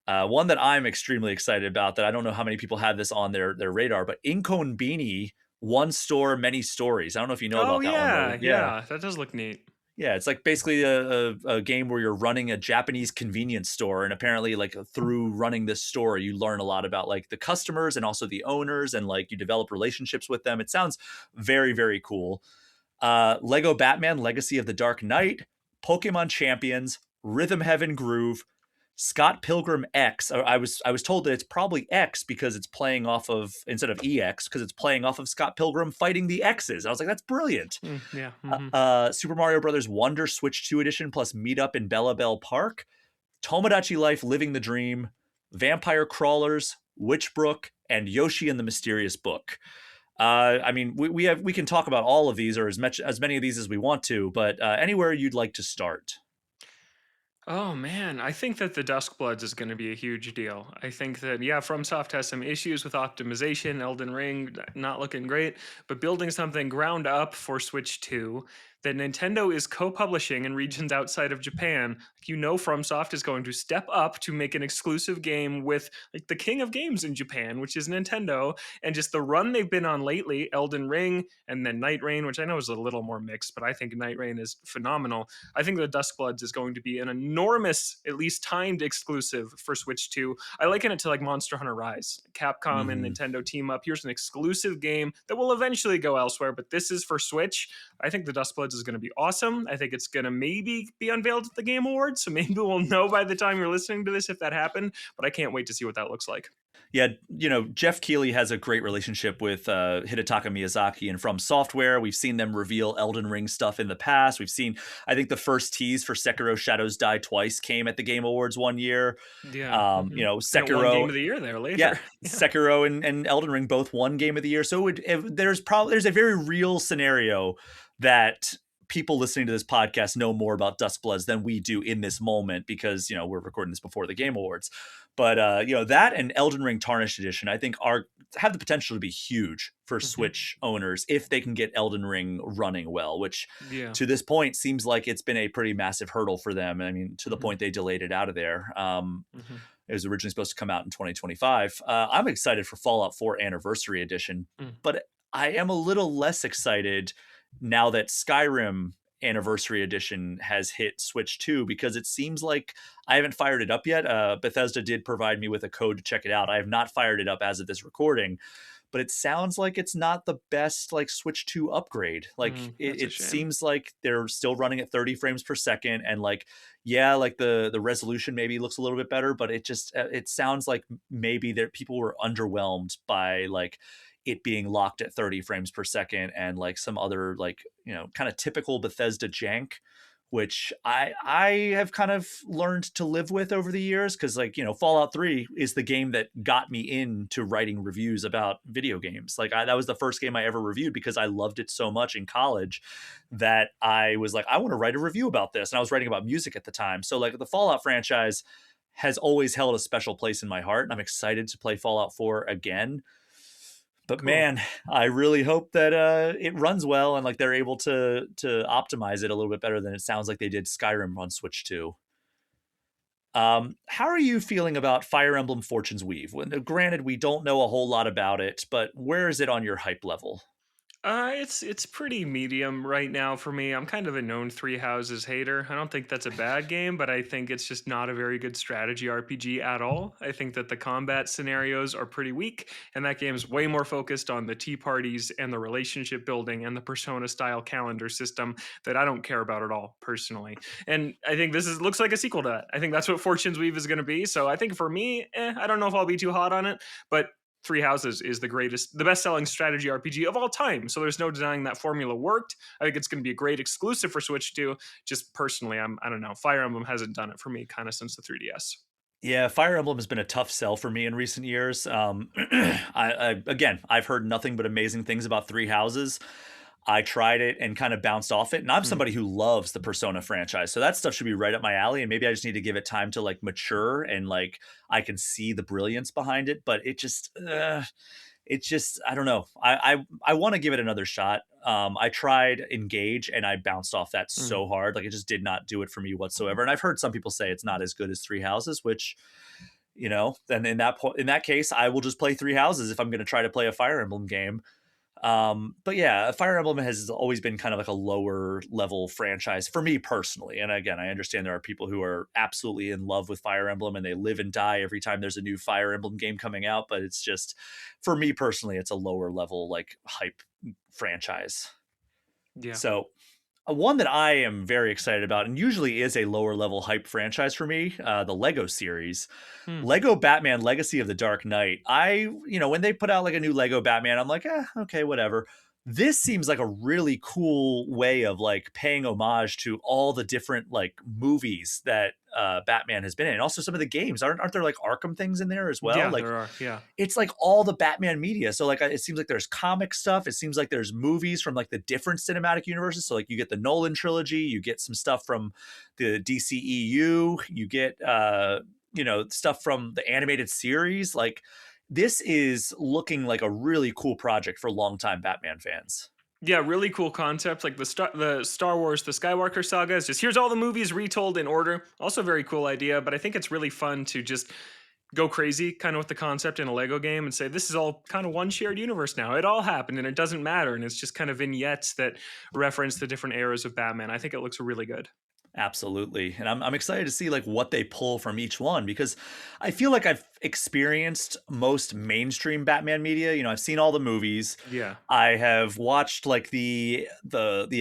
One that I'm extremely excited about that I don't know how many people have this on their radar, but Inkonbini, One Store, Many Stories. I don't know if you know Oh about that one, yeah, Logan. Yeah. yeah, that does look neat. Yeah, it's like basically a game where you're running a Japanese convenience store, and apparently like through running this store, you learn a lot about like the customers and also the owners, and like you develop relationships with them. It sounds very, very cool. Lego Batman Legacy of the Dark Knight, Pokemon Champions, Rhythm Heaven Groove, Scott Pilgrim X. I was told that it's probably X because it's playing off of instead of EX because it's playing off of Scott Pilgrim fighting the X's. I was like, that's brilliant. Yeah. Mm-hmm. Super Mario Brothers Wonder Switch 2 Edition plus Meet Up in Bella Bell Park, Tomodachi Life Living the Dream, Vampire Crawlers, Witchbrook, and Yoshi and the Mysterious Book. I mean, we can talk about all of these or as many of these as we want to, but anywhere you'd like to start. Oh man, I think that the Duskbloods is going to be a huge deal. I think that yeah, FromSoft has some issues with optimization, Elden Ring not looking great, but building something ground up for Switch 2 that Nintendo is co-publishing in regions outside of Japan, FromSoft is going to step up to make an exclusive game with like the king of games in Japan, which is Nintendo, and just the run they've been on lately, Elden Ring and then Night Rain, which I know is a little more mixed, but I think Night Rain is phenomenal. I think the Duskbloods is going to be an enormous, at least timed exclusive for Switch 2. I liken it to like Monster Hunter Rise. Capcom and Mhm. Nintendo team up. Here's an exclusive game that will eventually go elsewhere, but this is for Switch. I think the Duskbloods is going to be awesome. I think it's going to maybe be unveiled at the Game Awards, so maybe we'll know by the time you're listening to this if that happened, but I can't wait to see what that looks like. Yeah, Jeff Keighley has a great relationship with Hidetaka Miyazaki and From Software. We've seen them reveal Elden Ring stuff in the past. We've seen, I think the first tease for Sekiro Shadows Die Twice came at the Game Awards one year. Yeah. And it won Sekiro, Game of the Year there yeah, later. Yeah. Sekiro and Elden Ring both won Game of the Year. So there's a very real scenario that people listening to this podcast know more about Duskbloods than we do in this moment because we're recording this before the Game Awards. But that and Elden Ring Tarnished Edition, I think, have the potential to be huge for Mhm. Switch owners if they can get Elden Ring running well, which Yeah. to this point seems like it's been a pretty massive hurdle for them. I mean, to the Mhm. point they delayed it out of there. Mhm. It was originally supposed to come out in 2025. I'm excited for Fallout 4 Anniversary Edition, Mm. but I am a little less excited now that Skyrim Anniversary Edition has hit Switch 2 because it seems like I haven't fired it up yet. Bethesda did provide me with a code to check it out. I have not fired it up as of this recording, but it sounds like it's not the best like Switch 2 upgrade. Like That's a it shame. seems like they're still running at 30 frames per second, and like yeah, like the resolution maybe looks a little bit better, but it sounds like maybe that people were underwhelmed by like it being locked at 30 frames per second and like some other like kind of typical Bethesda jank, which I have kind of learned to live with over the years, because like, you know, Fallout 3 is the game that got me into writing reviews about video games. Like that was the first game I ever reviewed because I loved it so much in college that I was like, I want to write a review about this. And I was writing about music at the time. So like the Fallout franchise has always held a special place in my heart, and I'm excited to play Fallout 4 again. But Cool. man, I really hope that it runs well and like they're able to optimize it a little bit better than it sounds like they did Skyrim on Switch 2. How are you feeling about Fire Emblem Fortune's Weave? When, granted, we don't know a whole lot about it, but where is it on your hype level? It's pretty medium right now for me. I'm kind of a known Three Houses hater. I don't think that's a bad game, but I think it's just not a very good strategy RPG at all. I think that the combat scenarios are pretty weak, and that game's way more focused on the tea parties and the relationship building and the persona style calendar system that I don't care about at all personally. And I think this is looks like a sequel to that. I think that's what Fortune's Weave is going to be. So I think for me, I don't know if I'll be too hot on it, but Three Houses is the best-selling strategy RPG of all time. So there's no denying that formula worked. I think it's going to be a great exclusive for Switch 2. Just personally, I don't know. Fire Emblem hasn't done it for me kind of since the 3DS. Yeah, Fire Emblem has been a tough sell for me in recent years. Again, I've heard nothing but amazing things about Three Houses. I tried it and kind of bounced off it. And I'm Mm. somebody who loves the Persona franchise. So that stuff should be right up my alley. And maybe I just need to give it time to like mature and like I can see the brilliance behind it. But it's just, I don't know. I want to give it another shot. I tried Engage and I bounced off that Mm. so hard. Like it just did not do it for me whatsoever. And I've heard some people say it's not as good as Three Houses, which, you know, then in that case, I will just play Three Houses if I'm going to try to play a Fire Emblem game. But yeah, Fire Emblem has always been kind of like a lower level franchise for me personally. And again, I understand there are people who are absolutely in love with Fire Emblem and they live and die every time there's a new Fire Emblem game coming out. But it's just, for me personally, it's a lower level like hype franchise. Yeah. So one that I am very excited about, and usually is a lower level hype franchise for me, the Lego series. Hmm. Lego Batman Legacy of the Dark Knight. You know, when they put out like a new Lego Batman, I'm like, okay, whatever. This seems like a really cool way of like paying homage to all the different like movies that Batman has been in. And also some of the games. Aren't there like Arkham things in there as well? Yeah, Like there are. Yeah. it's like all the Batman media. So like it seems like there's comic stuff. It seems like there's movies from like the different cinematic universes. So like you get the Nolan trilogy, you get some stuff from the DCEU, you get you know, stuff from the animated series. Like this is looking like a really cool project for longtime Batman fans. Yeah, really cool concept. Like the Star Wars, the Skywalker saga is just here's all the movies retold in order. Also, very cool idea, but I think it's really fun to just go crazy kind of with the concept in a Lego game and say this is all kind of one shared universe now. It all happened and it doesn't matter. And it's just kind of vignettes that reference the different eras of Batman. I think it looks really good. Absolutely. And I'm excited to see like what they pull from each one, because I feel like I've experienced most mainstream Batman media. You know, I've seen all the movies. Yeah. I have watched like the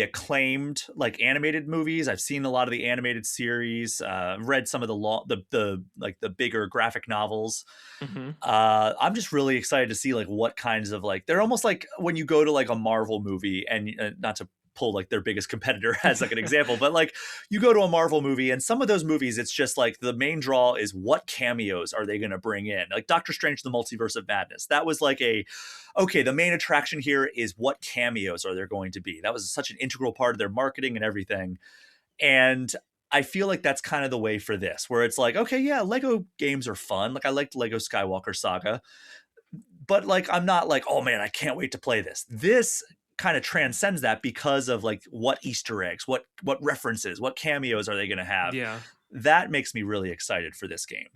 acclaimed like animated movies. I've seen a lot of the animated series, read some of the like the bigger graphic novels. Hmm. I'm just really excited to see like what kinds of like, they're almost like when you go to like a Marvel movie, and not to pull like their biggest competitor as like an example, but like you go to a Marvel movie and some of those movies, it's just like the main draw is what cameos are they going to bring in? Like Doctor Strange, the Multiverse of Madness. That was like okay, the main attraction here is what cameos are there going to be? That was such an integral part of their marketing and everything. And I feel like that's kind of the way for this, where it's like, okay, yeah, Lego games are fun. Like I liked Lego Skywalker Saga, but like I'm not like, oh man, I can't wait to play this. This kind of transcends that because of like what Easter eggs, what references, what cameos are they going to have? Yeah. That makes me really excited for this game.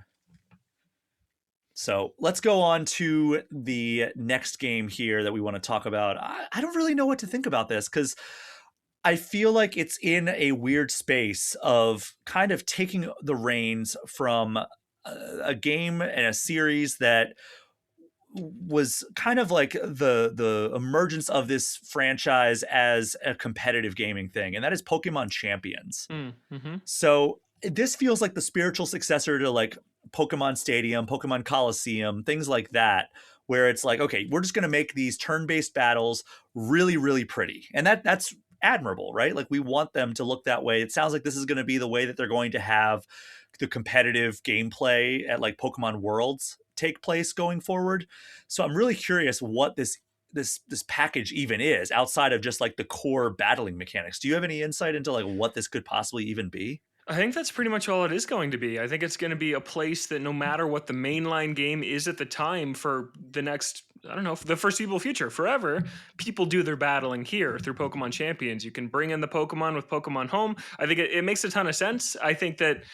So let's go on to the next game here that we want to talk about. I don't really know what to think about this, because I feel like it's in a weird space of kind of taking the reins from a game and a series that was kind of like the emergence of this franchise as a competitive gaming thing, and that is Pokemon Champions. Mm-hmm. So this feels like the spiritual successor to like Pokemon Stadium, Pokemon Coliseum, things like that, where it's like, okay, we're just going to make these turn-based battles really, really pretty. And that's admirable, right? Like we want them to look that way. It sounds like this is going to be the way that they're going to have the competitive gameplay at like Pokemon Worlds take place going forward. So I'm really curious what this package even is outside of just like the core battling mechanics. Do you have any insight into like what this could possibly even be? I think that's pretty much all it is going to be. I think it's going to be a place that no matter what the mainline game is at the time for the next, I don't know, for the foreseeable future, forever, people do their battling here through Pokemon Champions. You can bring in the Pokemon with Pokemon Home. I think it makes a ton of sense. I think that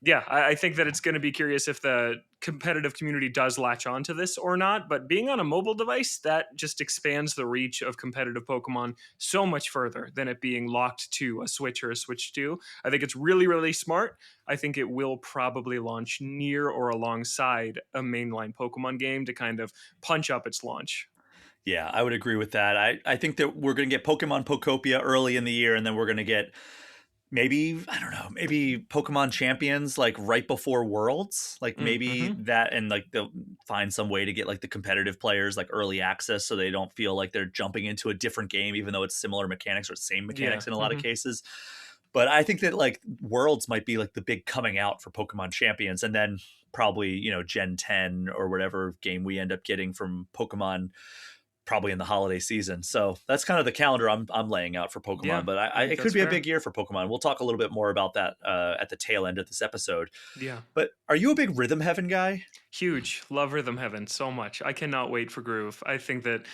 yeah, I think that it's going to be curious if the competitive community does latch onto this or not. But being on a mobile device, that just expands the reach of competitive Pokemon so much further than it being locked to a Switch or a Switch 2. I think it's really, really smart. I think it will probably launch near or alongside a mainline Pokemon game to kind of punch up its launch. Yeah, I would agree with that. I think that we're going to get Pokemon Pokopia early in the year, and then we're going to get maybe, I don't know, maybe Pokemon Champions like right before Worlds. Like maybe Mm-hmm. that, and like they'll find some way to get like the competitive players like early access so they don't feel like they're jumping into a different game, even though it's similar mechanics or same Yeah. mechanics in a lot of Mm-hmm. cases. But I think that like Worlds might be like the big coming out for Pokemon Champions, and then probably, Gen 10 or whatever game we end up getting from Pokemon probably in the holiday season. So that's kind of the calendar I'm laying out for Pokemon. Yeah, But I think it could that's be a fair. big year for Pokemon. We'll talk a little bit more about that at the tail end of this episode. Yeah. But are you a big Rhythm Heaven guy? Huge. Love Rhythm Heaven so much. I cannot wait for Groove. I think that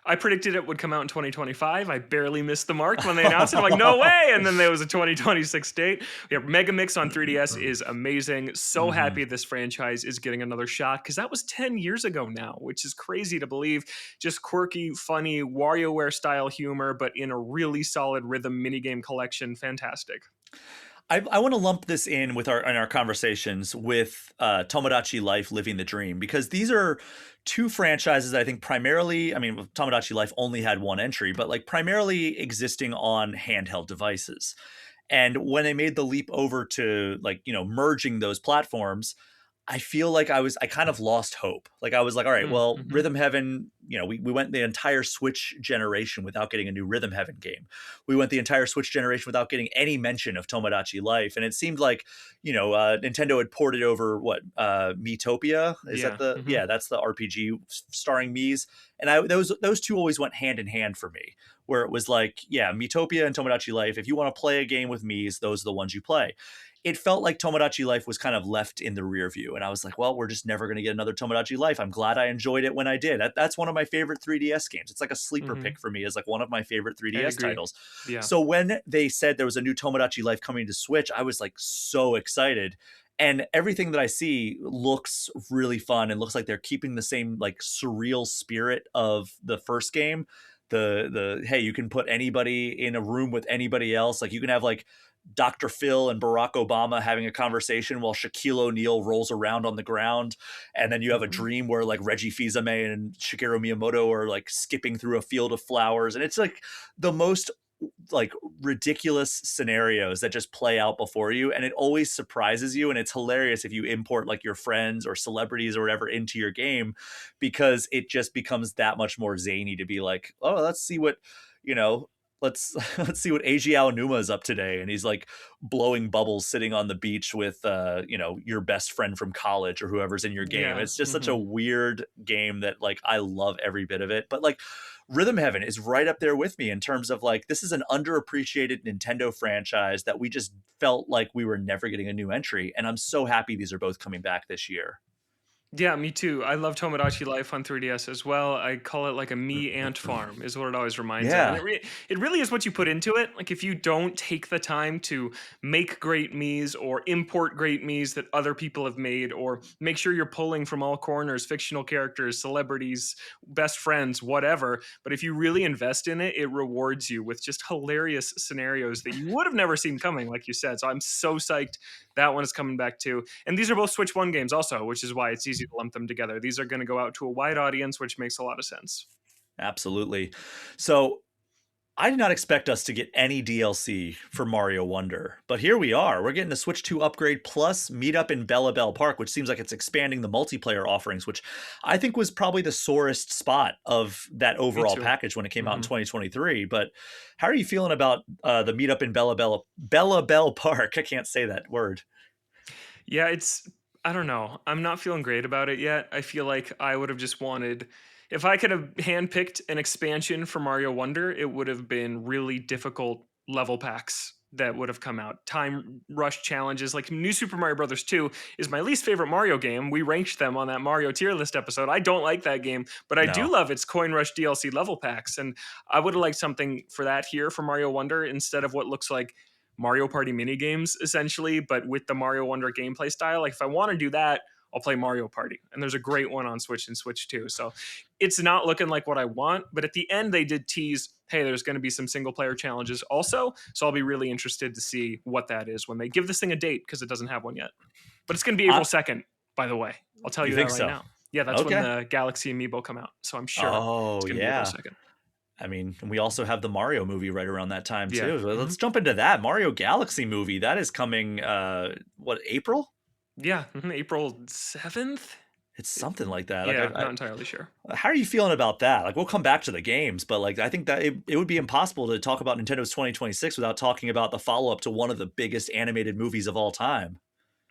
I predicted it would come out in 2025. I barely missed the mark when they announced it. I'm like, no way. And then there was a 2026 date. Yeah, Mega Mix on 3DS is amazing. So Hmm. happy this franchise is getting another shot because that was 10 years ago now, which is crazy to believe. Just quirky, funny, WarioWare style humor, but in a really solid rhythm minigame collection. Fantastic. I want to lump this in with our conversations with Tomodachi Life Living the Dream, because these are two franchises that I think primarily, I mean, Tomodachi Life only had one entry, but like primarily existing on handheld devices. And when they made the leap over to like, merging those platforms, I feel like I kind of lost hope. Like I was like, all right, well, Mm-hmm. Rhythm Heaven, we went the entire Switch generation without getting a new Rhythm Heaven game. We went the entire Switch generation without getting any mention of Tomodachi Life. And it seemed like, Nintendo had ported over Miitopia. Is that Yeah. Mm-hmm. that's the RPG starring Mii's. And those two always went hand in hand for me, where it was like, yeah, Miitopia and Tomodachi Life. If you want to play a game with Mii's, those are the ones you play. It felt like Tomodachi Life was kind of left in the rear view. And I was like, well, we're just never going to get another Tomodachi Life. I'm glad I enjoyed it when I did. That's one of my favorite 3DS games. It's like a sleeper Mm-hmm. pick for me as like one of my favorite I 3DS agree. titles. Yeah. So when they said there was a new Tomodachi Life coming to Switch, I was like so excited. And everything that I see looks really fun and looks like they're keeping the same like surreal spirit of the first game. The hey, you can put anybody in a room with anybody else. Like you can have like Dr. Phil and Barack Obama having a conversation while Shaquille O'Neal rolls around on the ground. And then you have a Mm-hmm. dream where like Reggie Fils-Aimé and Shigeru Miyamoto are like skipping through a field of flowers. And it's like the most like ridiculous scenarios that just play out before you, and it always surprises you. And it's hilarious if you import like your friends or celebrities or whatever into your game, because it just becomes that much more zany to be like, oh, let's see what you know let's let's see what Eiji Aonuma is up today, and he's like blowing bubbles sitting on the beach with your best friend from college or whoever's in your game. Yeah. It's just such Mm-hmm. a weird game that like I love every bit of it. But like Rhythm Heaven is right up there with me in terms of like this is an underappreciated Nintendo franchise that we just felt like we were never getting a new entry, and I'm so happy these are both coming back this year. Yeah, me too. I love Tomodachi Life on 3DS as well. I call it like a me ant farm is what it always reminds of. And Yeah. it really is what you put into it. Like if you don't take the time to make great Miis or import great Miis that other people have made, or make sure you're pulling from all corners, fictional characters, celebrities, best friends, whatever. But if you really invest in it, it rewards you with just hilarious scenarios that you would have never seen coming, like you said. So I'm so psyched that one is coming back too. And these are both Switch 1 games also, which is why it's easy to lump them together. These are going to go out to a wide audience, which makes a lot of sense. Absolutely. So I did not expect us to get any DLC for Mario Wonder, but here we are. We're getting a Switch 2 upgrade plus Meetup in Bella Bell Park, which seems like it's expanding the multiplayer offerings, which I think was probably the sorest spot of that Me overall too. package when it came out in hmm 2023. But how are you feeling about the Meetup in Bella Bell Park? I can't say that word. Yeah, it's I don't know. I'm not feeling great about it yet. I feel like I would have just wanted if I could have handpicked an expansion for Mario Wonder, it would have been really difficult level packs that would have come out. Time rush challenges like New Super Mario Brothers 2 is my least favorite Mario game. We ranked them on that Mario tier list episode. I don't like that game, but I do No. love its Coin Rush DLC level packs and I would have liked something for that here for Mario Wonder instead of what looks like Mario Party mini games essentially, but with the Mario Wonder gameplay style. Like if I want to do that, I'll play Mario Party. And there's a great one on Switch and Switch 2. So it's not looking like what I want, but at the end they did tease, hey, there's going to be some single player challenges also. So I'll be really interested to see what that is when they give this thing a date because it doesn't have one yet. But it's going to be I, April 2nd, by the way. I'll tell you you that think right so? now. Yeah, that's when Okay. the Galaxy Amiibo come out. So I'm sure it's Oh, going to be April yeah. 2nd. I mean, we also have the Mario movie right around that time Yeah. too. Let's jump into that Mario Galaxy movie. That is coming. What, April? Yeah. April 7th. It's something like that. Like, Yeah, not entirely sure. how are you feeling about that? Like, we'll come back to the games, but like, I think that it would be impossible to talk about Nintendo's 2026 without talking about the follow up to one of the biggest animated movies of all time.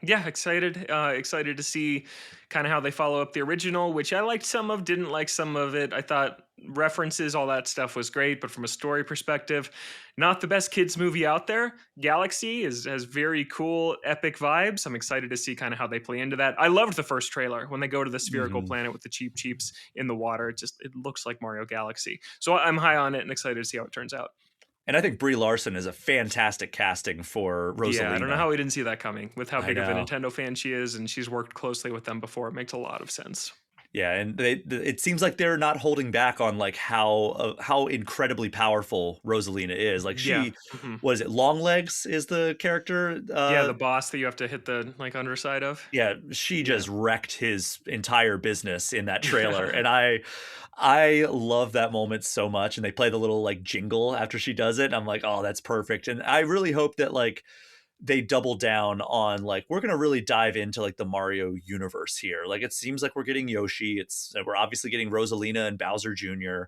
Yeah, excited. Excited to see kind of how they follow up the original, which I liked some of, didn't like some of it. I thought references, all that stuff was great, but from a story perspective, not the best kids movie out there. Galaxy has very cool, epic vibes. I'm excited to see kind of how they play into that. I loved the first trailer when they go to the spherical Mhm. planet with the Cheep Cheeps in the water. It looks like Mario Galaxy. So I'm high on it and excited to see how it turns out. And I think Brie Larson is a fantastic casting for Yeah, I don't know Rosalina. how we didn't see that coming with how I big of a know. Nintendo fan she is, and she's worked closely with them before. It makes a lot of sense. Yeah, and it seems like they're not holding back on like how incredibly powerful Rosalina is. Like Yeah. she, Mhm. what is it? Longlegs is the character. Yeah, the boss that you have to hit the, like, underside of. Yeah, she Yeah. just wrecked his entire business in that trailer, Yeah. and I love that moment so much. And they play the little like jingle after she does it. And I'm like, oh, that's perfect. And I really hope that like they double down on like we're gonna really dive into like the Mario universe here. Like it seems like we're getting Yoshi. We're obviously getting Rosalina and Bowser Jr.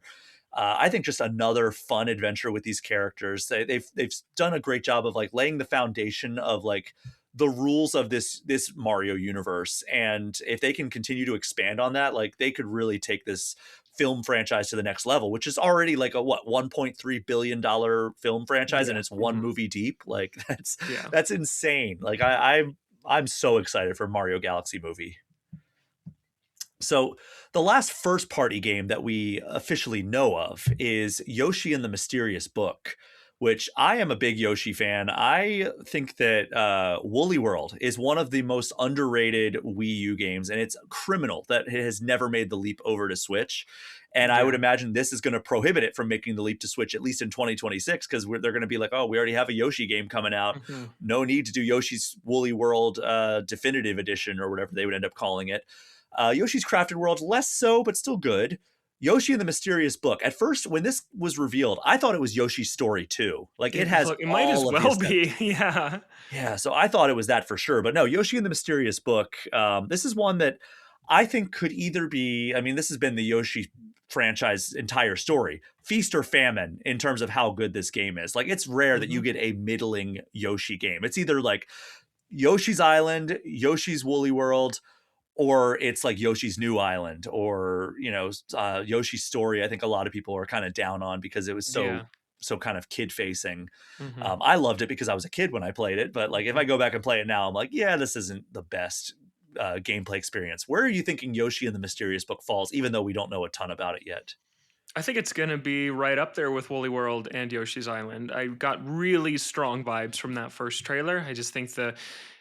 I think just another fun adventure with these characters. They've done a great job of like laying the foundation of like the rules of this Mario universe, and if they can continue to expand on that, like they could really take this film franchise to the next level, which is already like a what $1.3 billion film franchise, and Yeah. it's one Mhm. movie deep. Like Yeah. that's insane. Like I'm so excited for Mario Galaxy movie. So, the last first party game that we officially know of is Yoshi and the Mysterious Book, which I am a big Yoshi fan. I think that Woolly World is one of the most underrated Wii U games, and it's criminal that it has never made the leap over to Switch. And I would Yeah. imagine this is going to prohibit it from making the leap to Switch, at least in 2026, because they're going to be like, oh, we already have a Yoshi game coming out. Mhm. No need to do Yoshi's Woolly World Definitive Edition or whatever they would end up calling it. Yoshi's Crafted World, less so, but still good. Yoshi and the Mysterious Book. At first, when this was revealed, I thought it was Yoshi's Story too. Like it has It might as all of well his be. Yeah. yeah, so I thought it was that for sure. But no, Yoshi and the Mysterious Book. This is one that I think could either be, I mean, this has been the Yoshi franchise entire story, feast or famine in terms of how good this game is. Like it's rare that you Mhm. get a middling Yoshi game. It's either like Yoshi's Island, Yoshi's Woolly World, or it's like Yoshi's New Island, or Yoshi's Story. I think a lot of people are kind of down on because it was Yeah. so kind of kid facing. Mhm. I loved it because I was a kid when I played it, but like if I Mhm. go back and play it now, I'm like, yeah, this isn't the best gameplay experience. Where are you thinking Yoshi and the Mysterious Book falls, even though we don't know a ton about it yet? I think it's gonna be right up there with Woolly World and Yoshi's Island. I got really strong vibes from that first trailer. I just think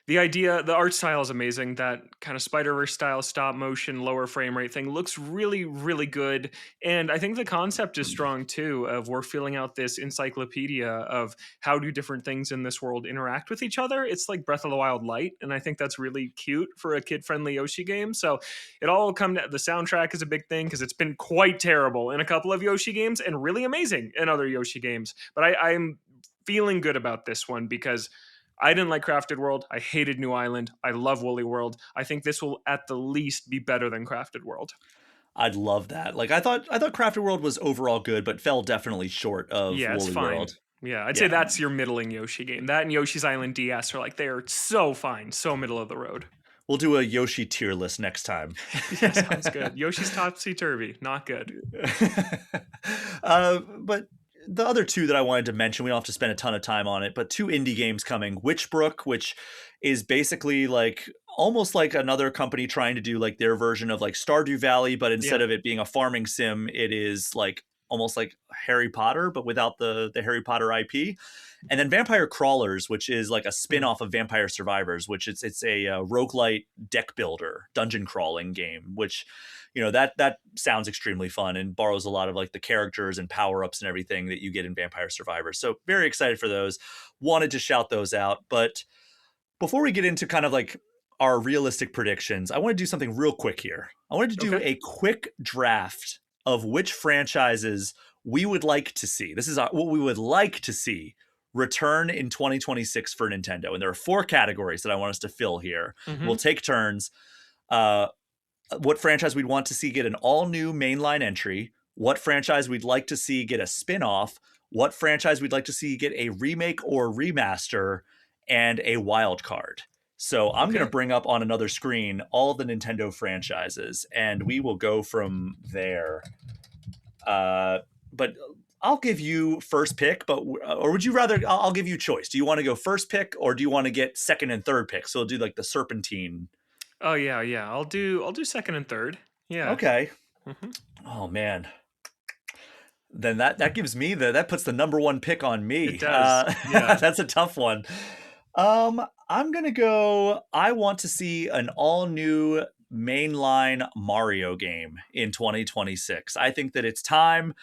The art style is amazing. That kind of Spider-Verse style stop motion, lower frame rate thing looks really, really good. And I think the concept is strong too, of we're filling out this encyclopedia of how do different things in this world interact with each other. It's like Breath of the Wild light. And I think that's really cute for a kid-friendly Yoshi game. So it all come to the soundtrack is a big thing because it's been quite terrible in a couple of Yoshi games and really amazing in other Yoshi games. But I'm feeling good about this one because I didn't like Crafted World. I hated New Island. I love Woolly World. I think this will at the least be better than Crafted World. I'd love that. Like I thought Crafted World was overall good, but fell definitely short of Yeah, it's Woolly fine. World. Yeah, I'd say Yeah. that's your middling Yoshi game. That and Yoshi's Island DS are like, they're so fine, so middle of the road. We'll do a Yoshi tier list next time. Yeah, sounds good. Yoshi's topsy-turvy, not good. But the other two that I wanted to mention, we don't have to spend a ton of time on it, but two indie games coming. Witchbrook, which is basically like almost like another company trying to do like their version of like Stardew Valley, but instead Yeah. of it being a farming sim, it is like almost like Harry Potter, but without the Harry Potter IP. And then Vampire Crawlers, which is like a Mm. spin-off of Vampire Survivors, which it's a roguelite deck builder, dungeon crawling game, which that sounds extremely fun and borrows a lot of like the characters and power-ups and everything that you get in Vampire Survivors. So very excited for those. Wanted to shout those out. But before we get into kind of like our realistic predictions, I want to do something real quick here. I wanted to do Okay. a quick draft of which franchises we would like to see. This is what we would like to see return in 2026 for Nintendo. And there are 4 categories that I want us to fill here. We'll Mm-hmm. take turns. Uh, what franchise we'd want to see get an all new mainline entry, what franchise we'd like to see get a spin off, what franchise we'd like to see get a remake or remaster, and a wild card. So I'm going to Okay. bring up on another screen all the Nintendo franchises, and we will go from there. But I'll give you first pick, or would you rather? I'll give you choice. Do you want to go first pick, or do you want to get second and third pick? So we'll do like the serpentine. Oh yeah, yeah. I'll do second and third. Yeah. Okay. Hmm. Oh man. Then that gives me that puts the number 1 pick on It me. does. Yeah. That's a tough one. I'm gonna go. I want to see an all new mainline Mario game in 2026. I think that it's time.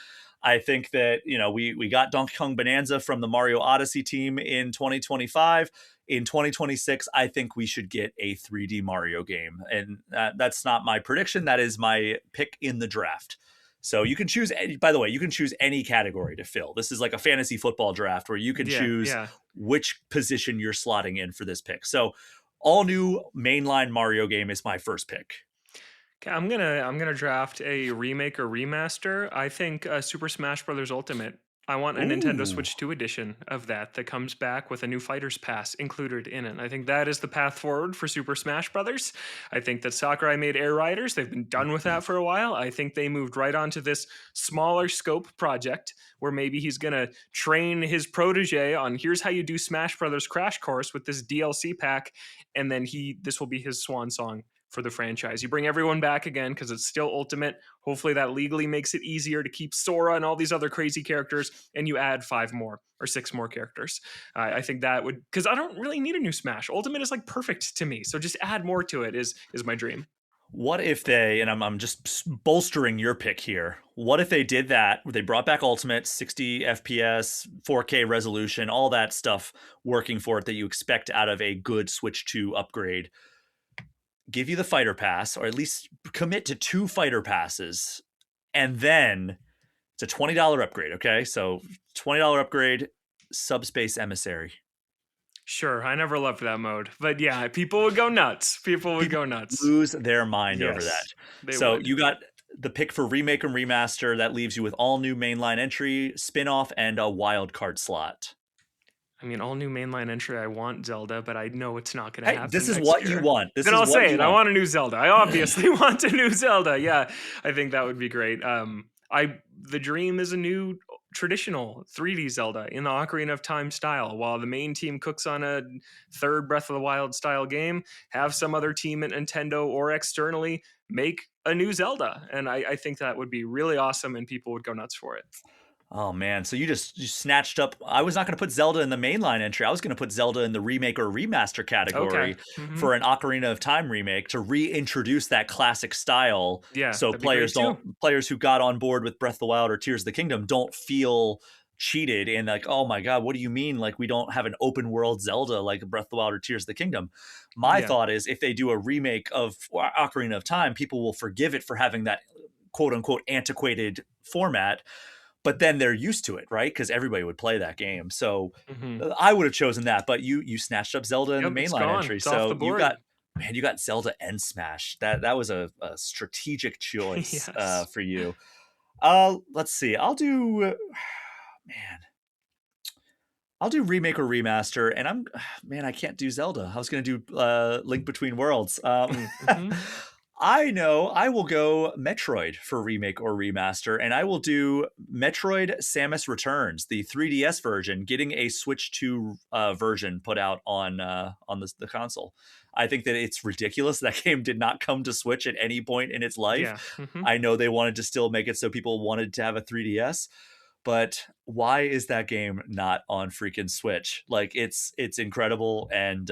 I think that we got Donkey Kong Bonanza from the Mario Odyssey team in 2025. In 2026, I think we should get a 3D Mario game, and that's not my prediction. That is my pick in the draft. So you can choose. By the way, you can choose any category to fill. This is like a fantasy football draft where you can Yeah. choose Yeah. which position you're slotting in for this pick. So all new mainline Mario game is my first pick. Okay, I'm gonna draft a remake or remaster. I think Super Smash Bros. Ultimate. I want a Nintendo Ooh. Switch 2 edition of that comes back with a new Fighters Pass included in it. I think that is the path forward for Super Smash Brothers. I think that Sakurai made Air Riders. They've been done with that for a while. I think they moved right onto this smaller scope project where maybe he's gonna train his protege on here's how you do Smash Brothers Crash Course with this DLC pack, and then this will be his swan song for the franchise. You bring everyone back again because it's still Ultimate. Hopefully, that legally makes it easier to keep Sora and all these other crazy characters, and you add 5 more or 6 more characters. I think that would, because I don't really need a new Smash. Ultimate is like perfect to me, so just add more to it is my dream. What if they, and I'm just bolstering your pick here. What if they did that? They brought back Ultimate, 60 FPS, 4K resolution, all that stuff working for it that you expect out of a good Switch 2 upgrade. Give you the fighter pass, or at least commit to 2 fighter passes, and then it's a $20 upgrade. Okay, so $20 upgrade, Subspace Emissary. Sure, I never loved that mode, but yeah, people would go nuts. People would People go nuts. lose their mind over that. Yes, they So would. you got the pick for remake and remaster. That leaves you with all new mainline entry, spin-off, and a wild card slot. I mean, all new mainline entry. I want Zelda, but I know it's not going to Hey, happen this is next what you year. want. This Then is I'll what say you it. I want. want a new Zelda. I obviously want a new Zelda. Yeah, I think that would be great. The dream is a new traditional 3D Zelda in the Ocarina of Time style. While the main team cooks on a third Breath of the Wild style game, have some other team at Nintendo or externally make a new Zelda, and I think that would be really awesome, and people would go nuts for it. Oh man, so you snatched up. I was not going to put Zelda in the mainline entry. I was going to put Zelda in the remake or remaster Okay. category Hmm. for an Ocarina of Time remake to reintroduce that classic style. Yeah, So that'd be great too. players who got on board with Breath of the Wild or Tears of the Kingdom don't feel cheated and like, oh my god, what do you mean like we don't have an open world Zelda like Breath of the Wild or Tears of the Kingdom? My Yeah. thought is if they do a remake of Ocarina of Time, people will forgive it for having that quote unquote antiquated format, but then they're used to it, right? Because everybody would play that game. So Hmm. I would have chosen that, but you snatched up Zelda in the Yep, it's mainline gone. entry. It's off So the board. you got Zelda and Smash. That was a strategic choice Yes. for you. Let's see. I'll do man. I'll do remake or remaster, and man, I can't do Zelda. I was gonna do Link Between Worlds. Mm-hmm. I know I will go Metroid for remake or remaster, and I will do Metroid Samus Returns, the 3DS version, getting a Switch 2 version put out on the console. I think that it's ridiculous that game did not come to Switch at any point in its life. Yeah. Hmm. I know they wanted to still make it so people wanted to have a 3DS, but why is that game not on freaking Switch? Like it's incredible, and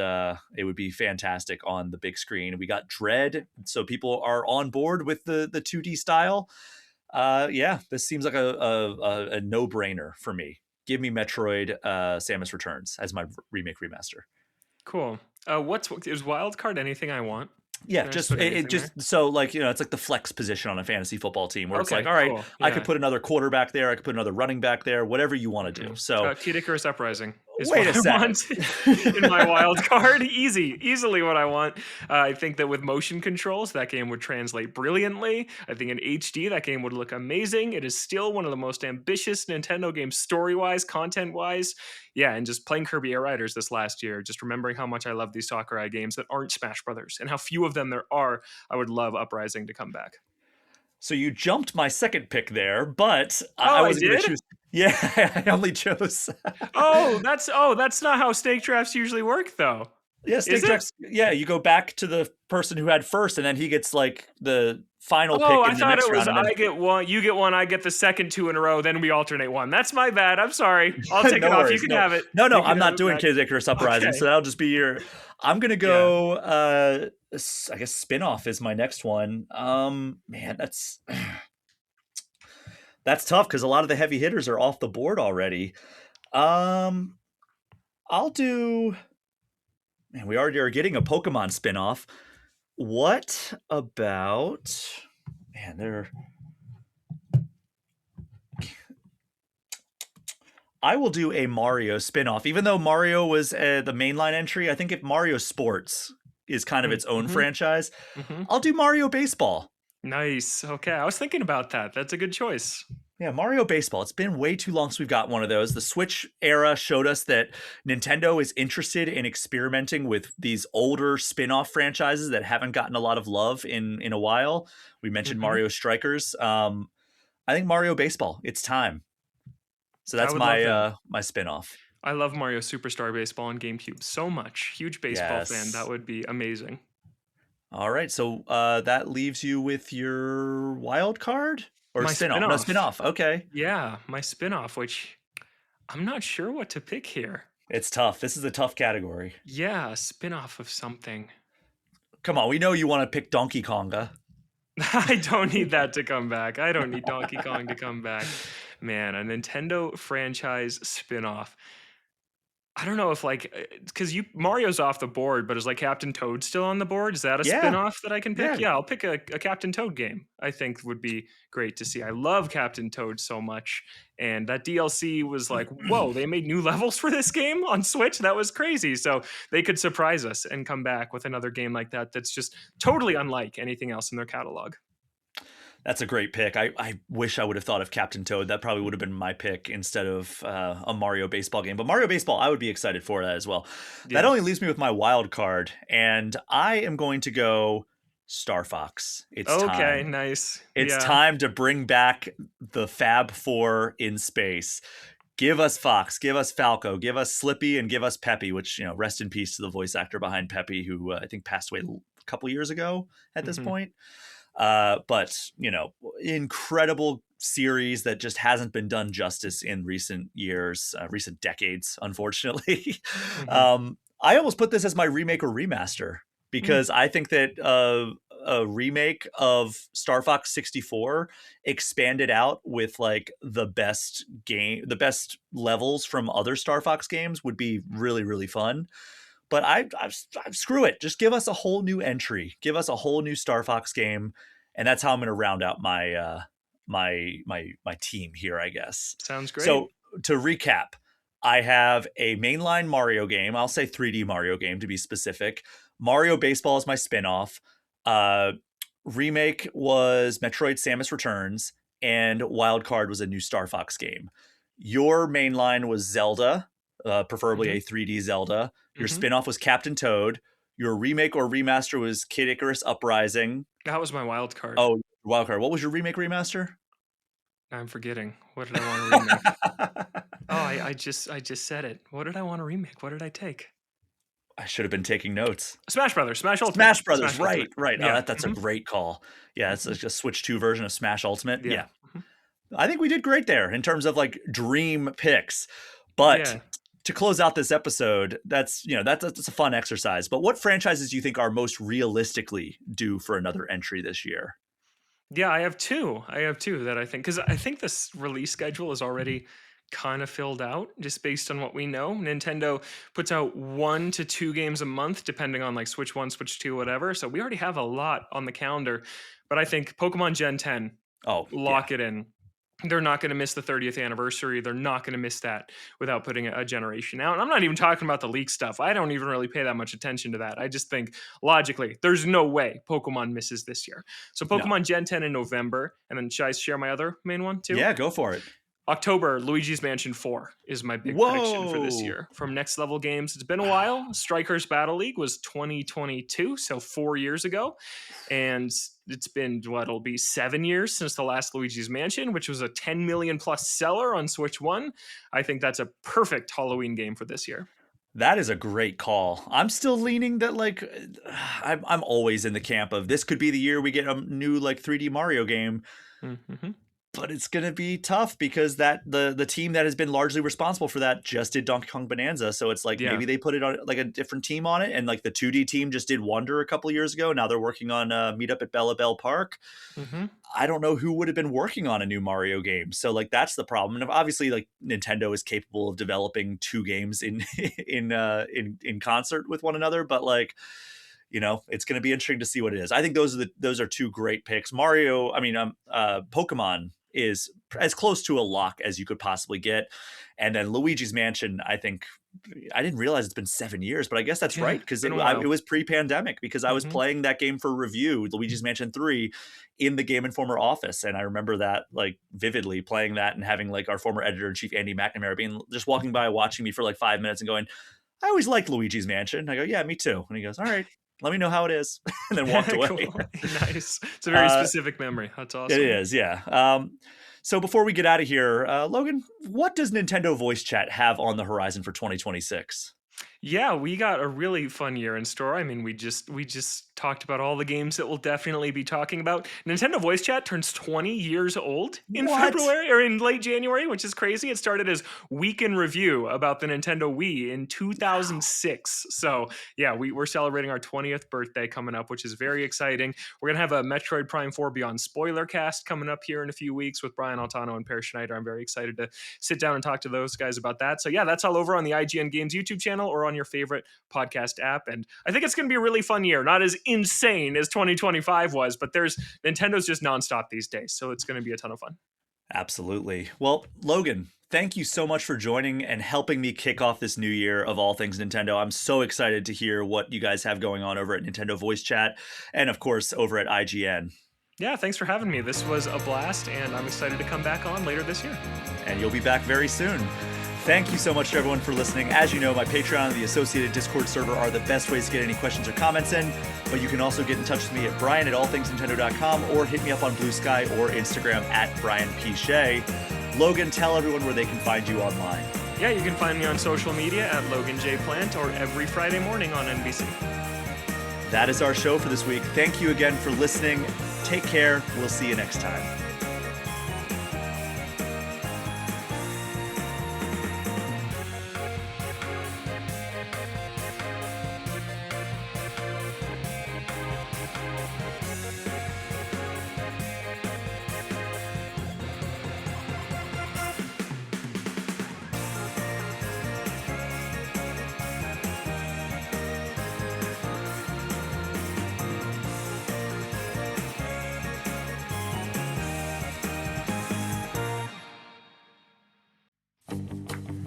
it would be fantastic on the big screen. We got Dread, so people are on board with the 2D style. Yeah, this seems like a no brainer for me. Give me Metroid Samus Returns as my remake remaster. Cool. Is wild card anything I want? Yeah, Can I just just put it anything there? just so like it's like the flex position on a fantasy football team where it's like, Okay, all right, cool. I could Yeah. put another quarterback there, I could put another running back there, whatever you want to do. Mhm. So Kid Icarus Uprising is wait what a I second. want in my wild card. Easily what I want. I think that with motion controls, that game would translate brilliantly. I think in HD, that game would look amazing. It is still one of the most ambitious Nintendo games, story wise, content wise. Yeah, and just playing Kirby Air Riders this last year, just remembering how much I love these Sakurai games that aren't Smash Brothers and how few of them there are. I would love Uprising to come back. So you jumped my second pick there, but I Oh, I wasn't going to did? choose. Yeah, I only chose. Oh, that's not how stake drafts usually work, though. Yeah, Is Steak it? Drafts. Yeah, you go back to the person who had first, and then he gets like the final Oh, pick I in the thought next it was round, and then I get one, you get one, I get the second two in a row, then we alternate one. That's my bad. I'm sorry. I'll take it no off. You worries. can No, have it. no, You can I'm have not it doing back. Kid Icarus Uprising, Okay. so that'll just be your. I'm gonna Yeah. go. I guess spinoff is my next one. Man, that's tough because a lot of the heavy hitters are off the board already. Um, I'll do. Man, we already are getting a Pokemon spinoff. What about man? I will do a Mario spinoff, even though Mario was the mainline entry. I think if Mario Sports is kind of its own Mm-hmm. franchise, Mm-hmm. I'll do Mario Baseball. Nice. Okay. I was thinking about that. That's a good choice. Yeah, Mario Baseball. It's been way too long since we've got one of those. The Switch era showed us that Nintendo is interested in experimenting with these older spin-off franchises that haven't gotten a lot of love in a while. We mentioned Mm-hmm. Mario Strikers. I think Mario Baseball. It's time. So I that's would love my that. my spin-off. I love Mario Superstar Baseball on GameCube so much. Huge baseball fan. That Yes. would be amazing. All right. So that leaves you with your wild card or My spin-off. No, spinoff. spin-off. Okay. Yeah, my spinoff, which I'm not sure what to pick here. It's tough. This is a tough category. Yeah, a spinoff of something. Come on, we know you want to pick Donkey Konga. I don't need that to come back. I don't need Donkey Kong to come back. Man, a Nintendo franchise spin-off. I don't know if because you Mario's off the board, but is like Captain Toad still on the board? Is that a Yeah. spin-off that I can pick? Yeah. Yeah, I'll pick a Captain Toad game. I think would be great to see. I love Captain Toad so much. And that DLC was like, whoa, they made new levels for this game on Switch? That was crazy. So they could surprise us and come back with another game like that that's just totally unlike anything else in their catalog. That's a great pick. I wish I would have thought of Captain Toad. That probably would have been my pick instead of a Mario Baseball game. But Mario Baseball, I would be excited for that as well. That Yeah. only leaves me with my wild card, and I am going to go Star Fox. It's Okay, time. nice. It's Yeah. time to bring back the Fab Four in space. Give us Fox, give us Falco, give us Slippy, and give us Peppy, which, rest in peace to the voice actor behind Peppy, who I think passed away a couple years ago at this Mhm. point. But, incredible series that just hasn't been done justice in recent years, recent decades, unfortunately. Hmm. I almost put this as my remake or remaster because I think that a remake of Star Fox 64 expanded out with like the best levels from other Star Fox games would be really, really fun. But I screw it. Just give us a whole new entry. Give us a whole new Star Fox game, and that's how I'm going to round out my team here, I guess. Sounds great. So to recap, I have a mainline Mario game. I'll say 3D Mario game to be specific. Mario Baseball is my spinoff. Uh, Remake was Metroid Samus Returns, and Wild Card was a new Star Fox game. Your mainline was Zelda, preferably Hmm. a 3D Zelda. Your Hmm. spinoff was Captain Toad. Your remake or remaster was Kid Icarus Uprising. That was my wild card. Oh, Wild Card. What was your remake remaster? I'm forgetting. What did I want to remake? Oh, I just said it. What did I want to remake? What did I take? I should have been taking notes. Smash Brothers, Smash Ultimate, Smash Brothers, Smash Ultimate. right. Oh, Yeah. that's a great call. Yeah, it's like a Switch 2 version of Smash Ultimate. Yeah. Yeah. I think we did great there in terms of like dream picks. But Yeah. to close out this episode, that's a fun exercise. But what franchises do you think are most realistically due for another entry this year? Yeah, I have two. I have two that I think, because I think this release schedule is already kind of filled out just based on what we know. Nintendo puts out 1 to 2 games a month, depending on like Switch 1, Switch 2, whatever. So we already have a lot on the calendar. But I think Pokemon Gen 10, Oh, yeah. lock it in. They're not going to miss the 30th anniversary. They're not going to miss that without putting a generation out. And I'm not even talking about the leak stuff. I don't even really pay that much attention to that. I just think logically, there's no way Pokemon misses this year. So No. Pokemon Gen 10 in November. And then should I share my other main one too? Yeah, go for it. October, Luigi's Mansion 4 is my big prediction for this Whoa. year. From Next Level Games, it's been a while. Strikers Battle League was 2022, so 4 years ago. And it's been, it'll be 7 years since the last Luigi's Mansion, which was a 10 million plus seller on Switch 1. I think that's a perfect Halloween game for this year. That is a great call. I'm still leaning that like I'm always in the camp of this could be the year we get a new like 3D Mario game. Mm-hmm. But it's going to be tough because the team that has been largely responsible for that just did Donkey Kong Bonanza. So it's like maybe they put it on like a different team on it, and like the 2D team just did Wonder a couple of years ago. Now they're working on Meetup at Bella Bell Park. Mm-hmm. I don't know who would have been working on a new Mario game. So like that's the problem. And obviously like Nintendo is capable of developing 2 games in in concert with one another, but like it's going to be interesting to see what it is. I think those are 2 great picks. Pokemon is as close to a lock as you could possibly get. And then Luigi's Mansion, I think I didn't realize it's been 7 years, but I guess that's right because it was pre-pandemic because I was playing that game for review, Luigi's Mansion 3, in the Game Informer office, and I remember that like vividly playing that and having like our former editor-in-chief Andy McNamara being just walking by watching me for like 5 minutes and going, "I always liked Luigi's Mansion." I go, "Yeah, me too." And he goes, "All right, let me know how it is," and then walked away. Cool. Nice. It's a very specific memory. That's awesome. It is, yeah. So before we get out of here, Logan, what does Nintendo Voice Chat have on the horizon for 2026? Yeah, we got a really fun year in store. I mean, we just talked about all the games that we'll definitely be talking about. Nintendo Voice Chat turns 20 years old in February or in late January, which is crazy. It started as Week in Review about the Nintendo Wii in 2006. So yeah, we're celebrating our 20th birthday coming up, which is very exciting. We're gonna have a Metroid Prime 4 Beyond spoiler cast coming up here in a few weeks with Brian Altano and Per Schneider. I'm very excited to sit down and talk to those guys about that. So yeah, that's all over on the IGN Games YouTube channel or on your favorite podcast app. And I think it's going to be a really fun year. Not as insane as 2025 was, but Nintendo's just nonstop these days. So it's going to be a ton of fun. Absolutely. Well, Logan, thank you so much for joining and helping me kick off this new year of all things Nintendo. I'm so excited to hear what you guys have going on over at Nintendo Voice Chat and of course over at IGN. Yeah, thanks for having me. This was a blast and I'm excited to come back on later this year. And you'll be back very soon. Thank you so much to everyone for listening. As you know, my Patreon and the associated Discord server are the best ways to get any questions or comments in, but you can also get in touch with me at brian@allthingsnintendo.com or hit me up on Blue Sky or Instagram at Brian P. Shea. Logan, tell everyone where they can find you online. Yeah, you can find me on social media at Logan J. Plant or every Friday morning on NBC. That is our show for this week. Thank you again for listening. Take care. We'll see you next time.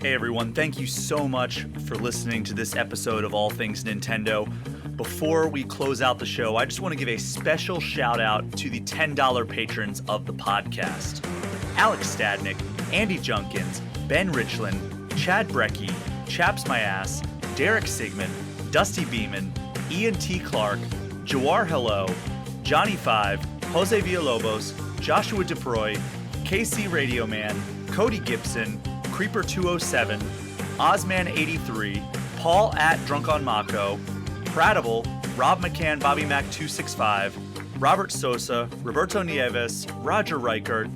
Hey everyone, thank you so much for listening to this episode of All Things Nintendo. Before we close out the show, I just want to give a special shout out to the $10 patrons of the podcast. Alex Stadnick, Andy Junkins, Ben Richland, Chad Brecky, Chaps My Ass, Derek Sigmund, Dusty Beeman, Ian T. Clark, Jawar Hello, Johnny Five, Jose Villalobos, Joshua DeProy, KC Radio Man, Cody Gibson, Creeper207, Ozman83, Paul at Drunk on Mako, Pratable, Rob McCann, Bobby Mac 265, Robert Sosa, Roberto Nieves, Roger Reichert,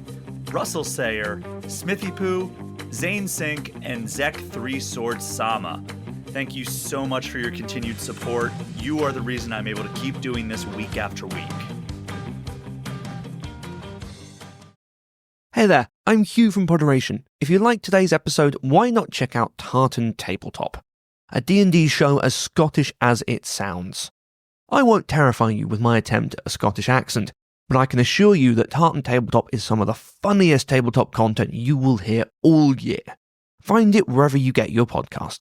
Russell Sayer, Smithy Poo, Zane Sink, and Zek 3 Sword Sama. Thank you so much for your continued support. You are the reason I'm able to keep doing this week after week. Hey there, I'm Hugh from Podderation. If you liked today's episode, why not check out Tartan Tabletop, a D&D show as Scottish as it sounds. I won't terrify you with my attempt at a Scottish accent, but I can assure you that Tartan Tabletop is some of the funniest tabletop content you will hear all year. Find it wherever you get your podcasts.